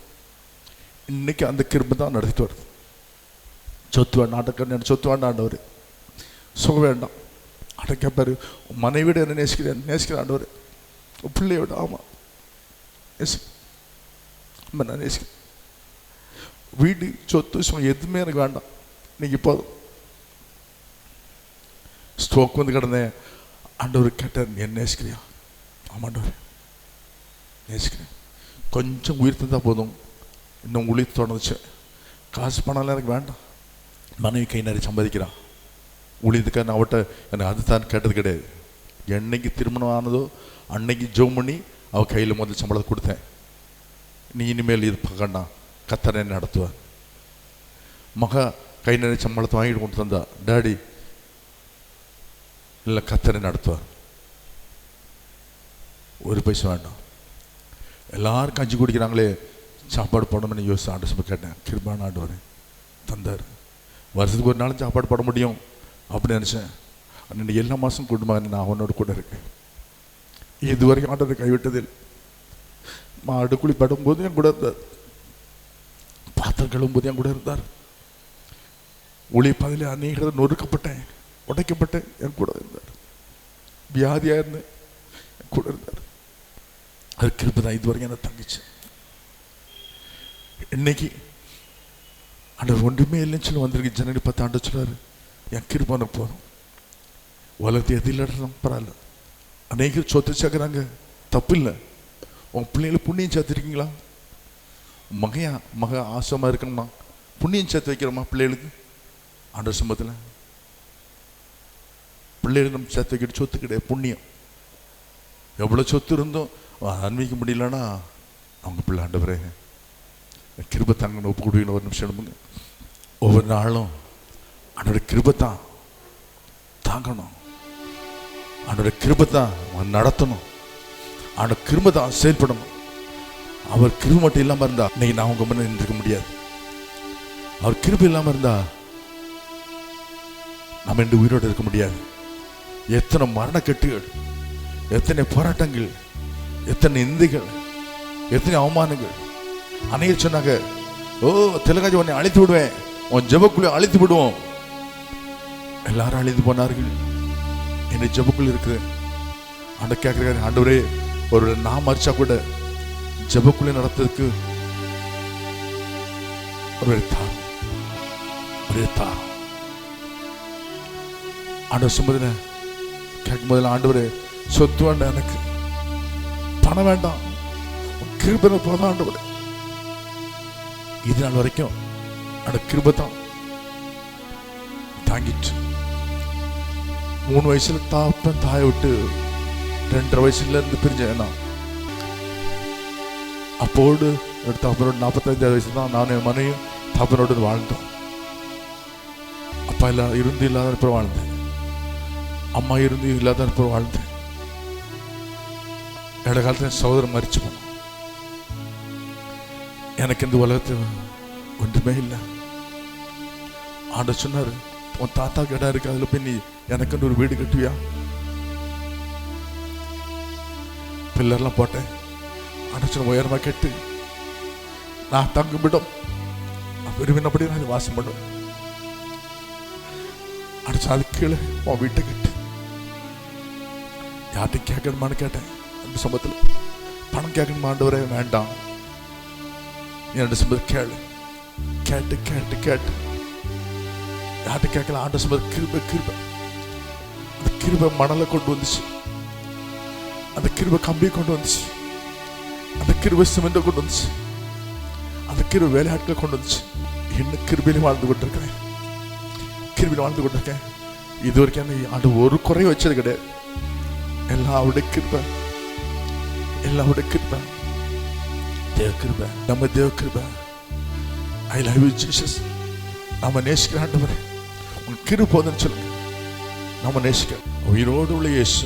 இன்னைக்கு அந்த கிருபை தான் நடத்திட்டு வருது. சொத்து வேண்டாம் ஆண்டவர், சொத்து வேண்டாம் ஆண்டவர், சுகம் வேண்டாம் ஆண்ட கேட்பாரு. மனைவியோட என்ன நேசிக்கிறேன் ஆண்டவர், பிள்ளையோட. ஆமாம் நான் நேசிக்கிறேன். வீடு சொத்து சுகம் எதுவுமே எனக்கு வேண்டாம், இன்னைக்கு போதும். ஸ்ட்ரோக் வந்து கிடந்தேன். ஆண்டவர் கேட்டார், நீ என்ன நேசிக்கிறியா? ஆமாண்டவர் நேசிக்கிறேன். கொஞ்சம் உயிர் தந்தால் போதும், இன்னும் உயிர் தோணுச்சு. காசு பணம்லாம் எனக்கு வேண்டாம். மனைவி கை நிறைய சம்பாதிக்கிறான். ஊழியத்துக்காக நான் அவட்ட எனக்கு அது தான் கேட்டது கிடையாது. என்னைக்கு திருமணம் ஆனதோ அன்னைக்கு ஜோம் பண்ணி அவள் கையில் முதல் சம்பளத்தை கொடுத்தேன். நீ இனிமேல் இது பார்க்கண்டா, கத்தரை நடத்துவார். மகா கை நிறைய சம்பளத்தை வாங்கிட்டு கொண்டு தந்தா, டாடி இல்லை கத்தரை நடத்துவார், ஒரு பைசா வேண்டாம். எல்லாரும் கஞ்சி குடிக்கிறாங்களே, சாப்பாடு போடணும்னு யோசிச்சு ஆண்டு சபை கேட்டேன். கிருபான ஆண்டவர் தந்தார். வருஷத்துக்கு ஒரு நாளும் சாப்பாடு போட முடியும் அப்படின்னு நினச்சேன். அன்றைக்கி எல்லா மாதம் குடும்பம் நான் அவனோட கூட இருக்கேன். இது வரைக்கும் ஆண்டவரை கைவிட்டதில். மாடு குளிப்படும் போது என் கூட இருந்தார், பாத்திரம் கழுவும் போது என் கூட இருந்தார். ஒளிப்பதில் அநேக நொறுக்கப்பட்டேன், உடைக்கப்பட்டேன், என் கூட இருந்தார். வியாதியாக இருந்தேன், என் கூட இருந்தார். அது கிருபை தான் இது வரைக்கும் என்ன தங்கிச்சு. இன்னைக்கு ஆண்டவர் ஒன்றுமே இல்லைன்னு சொல்லி வந்திருக்கு. ஜனவரி 10 ஆண்டு சொல்றாரு, என் கிருபை போதும். உலகத்தை எதில் பரவாயில்ல. அநேகர் சொத்து சேர்க்குறாங்க, தப்பு இல்லை. உன் பிள்ளைகளை புண்ணியம் சேர்த்துருக்கீங்களா? மக ஆசமாக இருக்கணுமா? புண்ணியம் சேர்த்து வைக்கிறோமா பிள்ளைகளுக்கு? ஆண்டவர் சம்பத்தில் பிள்ளைகளுக்கு நம்ம சேர்த்து வைக்கிற சொத்து கிடையாது, புண்ணியம். எவ்வளோ சொத்து இருந்தும் அன்வைக்க முடியலன்னா அவங்க பிள்ளை ஆண்டவரே கிருபை தாங்கன்னு ஒப்பு கொடுவீங்க. ஒரு நிமிஷம் எடுப்புங்க. ஒவ்வொரு நாளும் அவனோட கிருபை தான் தாங்கணும், அவனோட கிருபை தான் நடத்தணும், அவனோட கிருபை தான் செயல்படணும். அவர் கிருபை மட்டும் இல்லாமல் இருந்தா இன்னைக்கு நான் உங்க முன்ன நின்றுக்க முடியாது. அவர் கிருபை இல்லாமல் இருந்தா நம்ம இந்த உயிரோடு இருக்க முடியாது. எத்தனை மரணக்கட்டுகள், எத்தனை போராட்டங்கள், எத்தனை நிந்தைகள், எத்தனை அவமானங்கள். அநேகர் சொன்னாங்க, ஓ திலகாஜி உன்னை அழைத்து விடுவேன், உன் ஜெபக்குள்ளே அழைத்து விடுவோம். எல்லாரும் அழைத்து போனார்கள். என்னை ஜெபக்குள்ள இருக்கு. ஆண்டவர் கேட்கிறாரு, ஆண்டவரே ஒரு நான் மறிச்சா கூட ஜெபக்குள்ளே நடத்துறதுக்கு ஒரு தாரம். ஆண்டவர் சொன்னதுல கேட்கும் போதில், ஆண்டவரே சொத்து வேண்டாம், எனக்கு பணம் வேண்டாம், கிருபை போதான் ஆண்டவரே. இது நாள் வரைக்கும் அந்த கிருபை தான் தாங்கிட்டு. 3 வயசுல தாயை விட்டு 2.5 வயசுல இருந்து பிரிஞ்சேன். அப்போடு தகப்பனோடு 45 வயசு தான் நான் என் மனையும் தகப்பனோடு வாழ்ந்தோம். அப்பா இருந்து இல்லாத அப்புறம் வாழ்ந்தேன், அம்மா இருந்து இல்லாத அப்புறம் வாழ்ந்தேன். இட காலத்தில் என் சகோதரன் மரிச்சு போனோம். எனக்கு இந்த உலகத்தில் ஒன்றுமே இல்லை. ஆண்டவர் சொன்னாரு, உன் தாத்தாக்கு இடம் இருக்கு, அதுல போய் நீ எனக்கு ஒரு வீடு கட்டுவியா? பில்லர்லாம் போட்டேன். ஆண்டவர் சொன்ன உயரமா கேட்டு நான் தங்குமிடம் விரும்பினபடி நான் வாசம் பண்ணுவேன். அடிச்சு அது கீழே உன் வீட்டை கட்டு. யார்கிட்ட கேட்கணுமான்னு கேட்டேன். அந்த சம்பவத்தில் பணம் கேட்கணுமா ஆண்டவரே? வேண்டாம், என்னோட சம்பவம் கேளு. கேட்டு கேட்டு கேட்டு யார்கிட்ட கேட்கல. ஆண்டு சம்பவம் கிருபை கிருபை. அந்த கிருபை மணலை கொண்டு வந்துச்சு, அந்த கிருபை கம்பியை கொண்டு வந்துச்சு, அந்த கிருபை சிமெண்ட்டை கொண்டு வந்துச்சு, அந்த கிருபை வேலையாட்களை கொண்டு வந்துச்சு. இன்னும் கிருபையில வாழ்ந்து கொண்டிருக்கிறேன், கிருபையில வாழ்ந்து கொண்டிருக்கேன். இது வரைக்கும் ஆண்டு ஒரு குறை வச்சது கிடையாது. எல்லாம் அவருடைய கிருபை, எல்லாம் அவருடைய கிருபை. தேவ கிருபை, நம்ம தேவ கிருபை. I love you Jesus. நம்ம நேசிக்கிற ஆண்டவரே உன் கிருபை போதுன்னு சொல்லுங்க. நம்ம நேசிக்க உயிரோடு உள்ள இயேசு,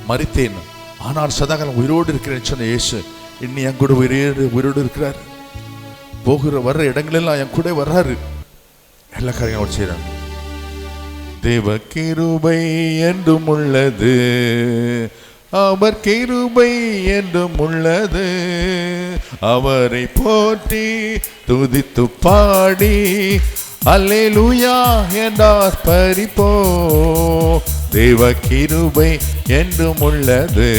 மரித்தேன் ஆனால் சதாகாலம் உயிரோடு இருக்கிறேன்னு சொன்ன இயேசு இன்னும் என் கூட உயிரோடு இருக்கிறார். போகிற வர்ற இடங்களெல்லாம் என் கூட வர்றாரு. எல்லா காரியம் அவர் செய்யறாரு. தேவ கிருபை என்றும் உள்ளது, அவர் கிருபை என்றும் உள்ளது. அவரை போற்றி துதித்து பாடி அல்லேலூயா என்றார் பரிபோ. தேவ கிருபை என்றும் உள்ளது,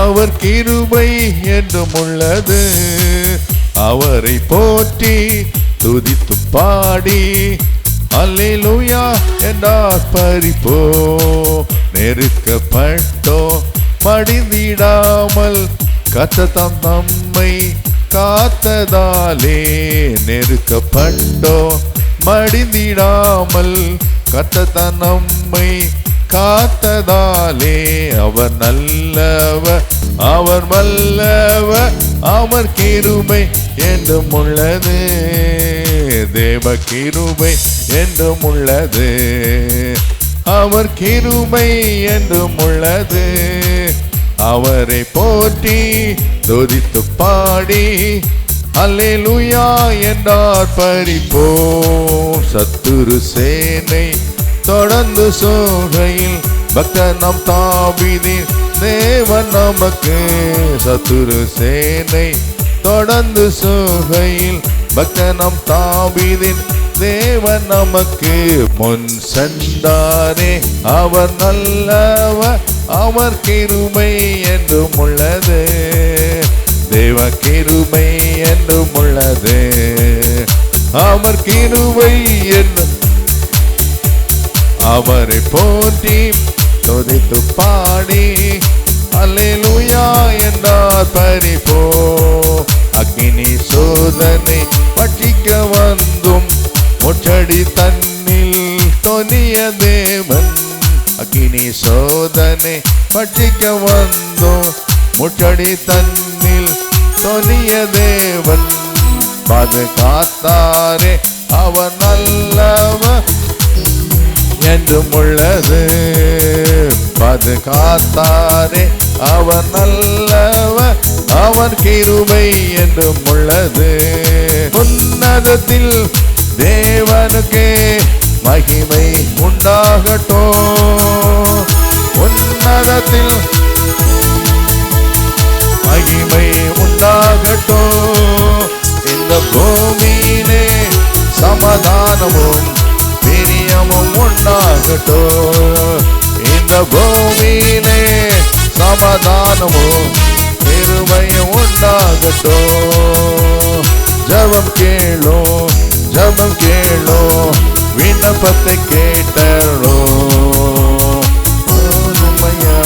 அவர் கிருபை என்றும் உள்ளது. அவரை போற்றி துதித்து பாடி அல்லேலூயா என்றார் பரிபோ. நெருக்கப்பட்டோ மடிந்திடாமல் கர்த்தர் நம்மை காத்ததாலே. நெருக்கப்பட்டோ மடிந்திடாமல் கர்த்தர் நம்மை காத்ததாலே. அவர் நல்லவர், அவர் வல்லவர், அவர் கிருபை என்றும் உள்ளது. தேவ கிருபை என்றும் உள்ளது, அவர் கிருபை என்றும் உள்ளது. அவரை போற்றி துதித்து பாடி அல்லேலூயா என்றார் பரிபோ. சத்துரு சேனை தொடர்ந்து சோகையில் பக்தர் நம் தாவீதின் தேவன் நமக்கு. சத்துரு சேனை தொடர்ந்து சோகையில் பக்தர் நம் தாவீதின் தேவன் நமக்கு. முன் சென்றாரே அவர் நல்லவர், அவர் கிருபை என்றும் உள்ளது. தேவ கிருபை என்றும் உள்ளது, அவர் கிருபை என்றும். அவரை போற்றி துதித்து பாடி அல்லேலூயா என்றார் பரிபோ. அக்கினி சோதனை பட்சிக்க வந்தும் முச்சடி தன்னில் தொனிய தேவன். அக்கினி சோதனை பட்சிக்க வந்தும் முச்சடி தன்னில் தொனிய தேவன். பாதுகாத்தாரே அவர் நல்லவர் என்றும் உள்ளது. பாதுகாத்தாரே அவர் நல்லவர், அவர் கிருபை என்றும் உள்ளது. உன்னதத்தில் தேவனுக்கே மகிமை உண்டாகட்டும். உன்னதத்தில் மகிமை உண்டாகட்டும். இந்த பூமியிலே சமாதானமும் பிரியமும் உண்டாகட்டும். இந்த பூமியிலே சமாதானமும் கிருபையும் உண்டாகட்டும். ஜெபம் கேளோ, ஜெபம் கேளோ, விண்ணப்பத்தை கேட்டோ. தாருமையா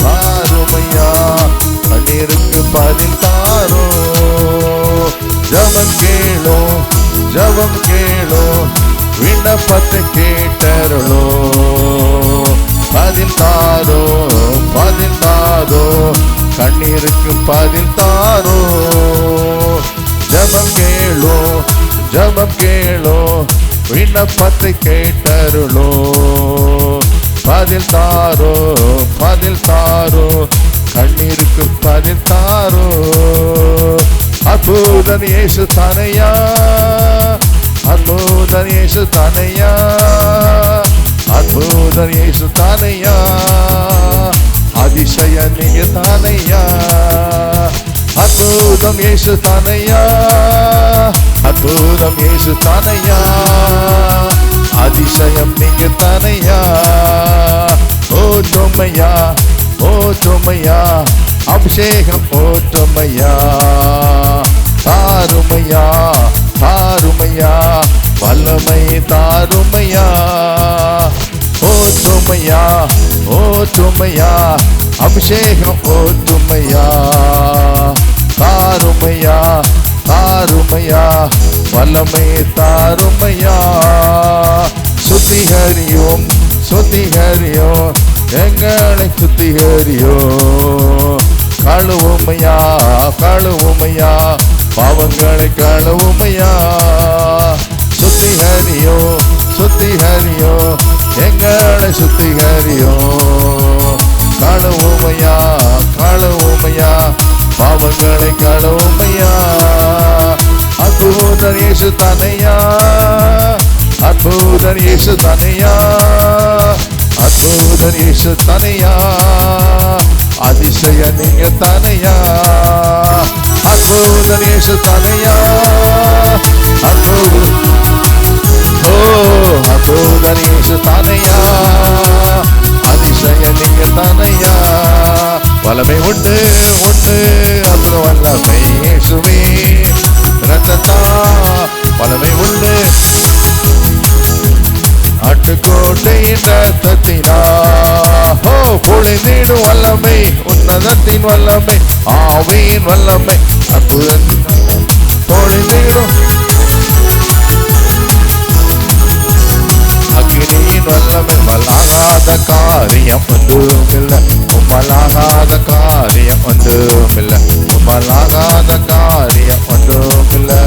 தாருமையா, கண்ணீருக்கு பதில் தாரோ. ஜெபம் கேளோ, ஜெபம் கேளோ, விண்ணப்பத்தை கேட்டருளோ. பதில் தாரோ, பதில் தாரோ, கண்ணீர் கண்ணீருக்கு பதில் தாரோ. ஜெபம் கேளோ, ஜெபம் கேளோ, விண்ணப்பத்தை கேட்டருளோ. பதில் தாரோ, பதில் தாரோ, கண்ணீருக்கு பதில் தாரோ. அற்புதன் இயேசு தானையா, அற்புதன் இயேசு தானையா, அற்புதன் இயேசு தானையா, அதிசய நீங்க தானையா. அற்புதம் இயேசு தானையா, அற்புதம் இயேசு தானையா, அதிசயம் நீங்க தானையா. ஓற்றுமையா, ஓற்றுமையா, அபிஷேகம் ஓற்றுமையா. தாருமையா, தாருமையா, வல்லமை தாருமையா. ஓற்றுமையா, ஓற்றுமையா, அபிஷேகம் ஓற்றுமையா. தாருமையா, தாருமையா, வல்லமை தாருமையா. சுத்திகரியோம், சுத்திகரியோம், எங்களை சுத்திகரியோ. கழுவுமையா, கழுவுமையா, பாவங்களை கழுவுமையா. சுத்திகரியோ, சுத்திகரியோ, எங்களை சுத்திகரியோ. கழுவுமையா, கழுவுமையா, பாவங்களை கழுவுமையா. அற்புதன் இயேசு தானையா, அற்புதன் இயேசு தானையா, அற்புதன் இயேசு தானையா, அதிசய நீங்க தானையா. அற்புதன் இயேசு தானையா, அற்புதன், ஓ அற்புதன் இயேசு தானையா, அதிசய நீங்க தானையா. வல்லமை உண்டு, உண்டு, அற்புத வல்லமை இயேசுவே ரத்தத்தா. வல்லமை உண்டு, ஆட்டுக்கோட்டையின் ரத்தத்தினா. ஓ பொழிந்திடும் வல்லமை, உன்னதத்தின் வல்லமை, ஆவியின் வல்லமை, அற்புதம் பொழிந்திடும். அக்கினியின் வல்லமை, வல்லாகாத காரியம் ஒன்றுமில்லை, உம்மலாகாத காரியம் ஒன்றுமில்லை, உம்மலாகாத காரியம் ஒன்றுமில்லை.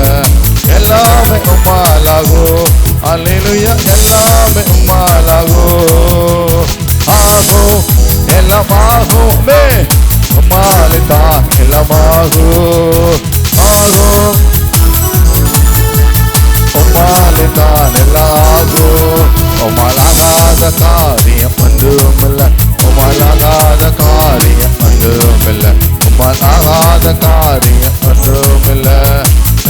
எல்லாமே உம்மாலாகோ, அல்லேலூயா, எல்லாமே உம்மாலாகோ. ஆகோ, எல்லாமாகுமே, உம்மாலைத்தான் எல்லாமாகோ. ஆகோ, உம்மாலைத்தான் எல்லாகோ. உம்மாலாகாத காரியம் ஒன்றுமில்லை, உம்மாலாகாத காரியம் ஒன்றுமில்லை, உம்மாலாகாத காரியம் ஒன்றுமில்லை.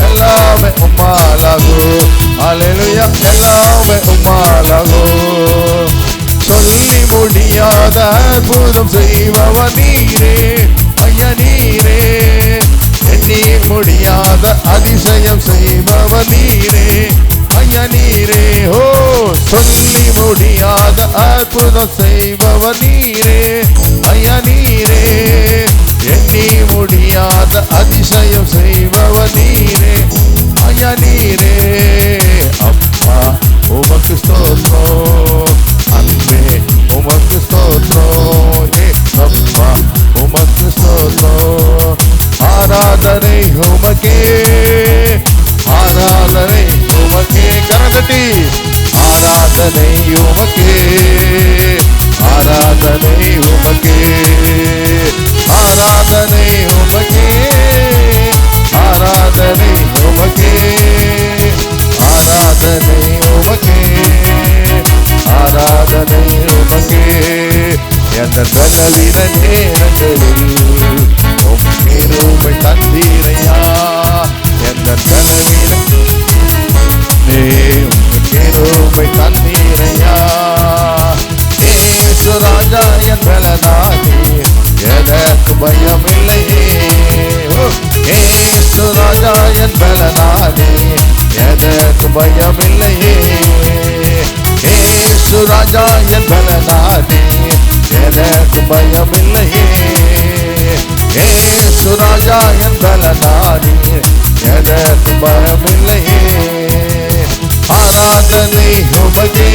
எல்லாமே உம்மாலாகோ, அல்லேலூயா, எல்லாமே உம்மாலாகோ. சொல்லி முடியாத அற்புதம் செய்பவர் நீரே ஐயா, நீரே எண்ணி முடியாத அதிசயம் செய்பவர் நீரே ஐயா, நீரே. ஓ சொல்லி முடியாத அற்புதம் செய்பவர் நீரே ஐயா, நீரே எண்ணி முடியாத அதிசயம் செய்பவர் நீரே ஐயா, நீரே. அப்பா உமக்கு ஸ்தோத்திரம், அன்பே உமக்கு ஸ்தோத்திரம், அப்பா உமக்கு ஸ்தோத்திரம். ஆராதனை உமக்கே, ஆராதனை உமக்கே, கரந்தட்டி ஆராதனை உமக்கே, ஆராதனை உமக்கே, ஆராதனை உமக்கே, ஆராதனை உமக்கே, ஆராதனை உமக்கே, ஆராதனை உமக்கே. எந்த பலவீன நேரங்களில் உம் கிருபை தந்தீரையா, எந்த பலவீன கிருபை தந்தீரையா. ஏசு ராஜா என் பலனானே, எனக்கு பயம் இல்லையே. ஏசு ராஜா என் பலனானே, எனக்கு பயம் இல்லையே. ஏசு ராஜா என் பலனானே, எனக்கு பயம் இல்லையே. ஏசு ராஜா என் பலனானே, எனக்கு பயம் இல்லையே. ஆராதனை உமக்கே,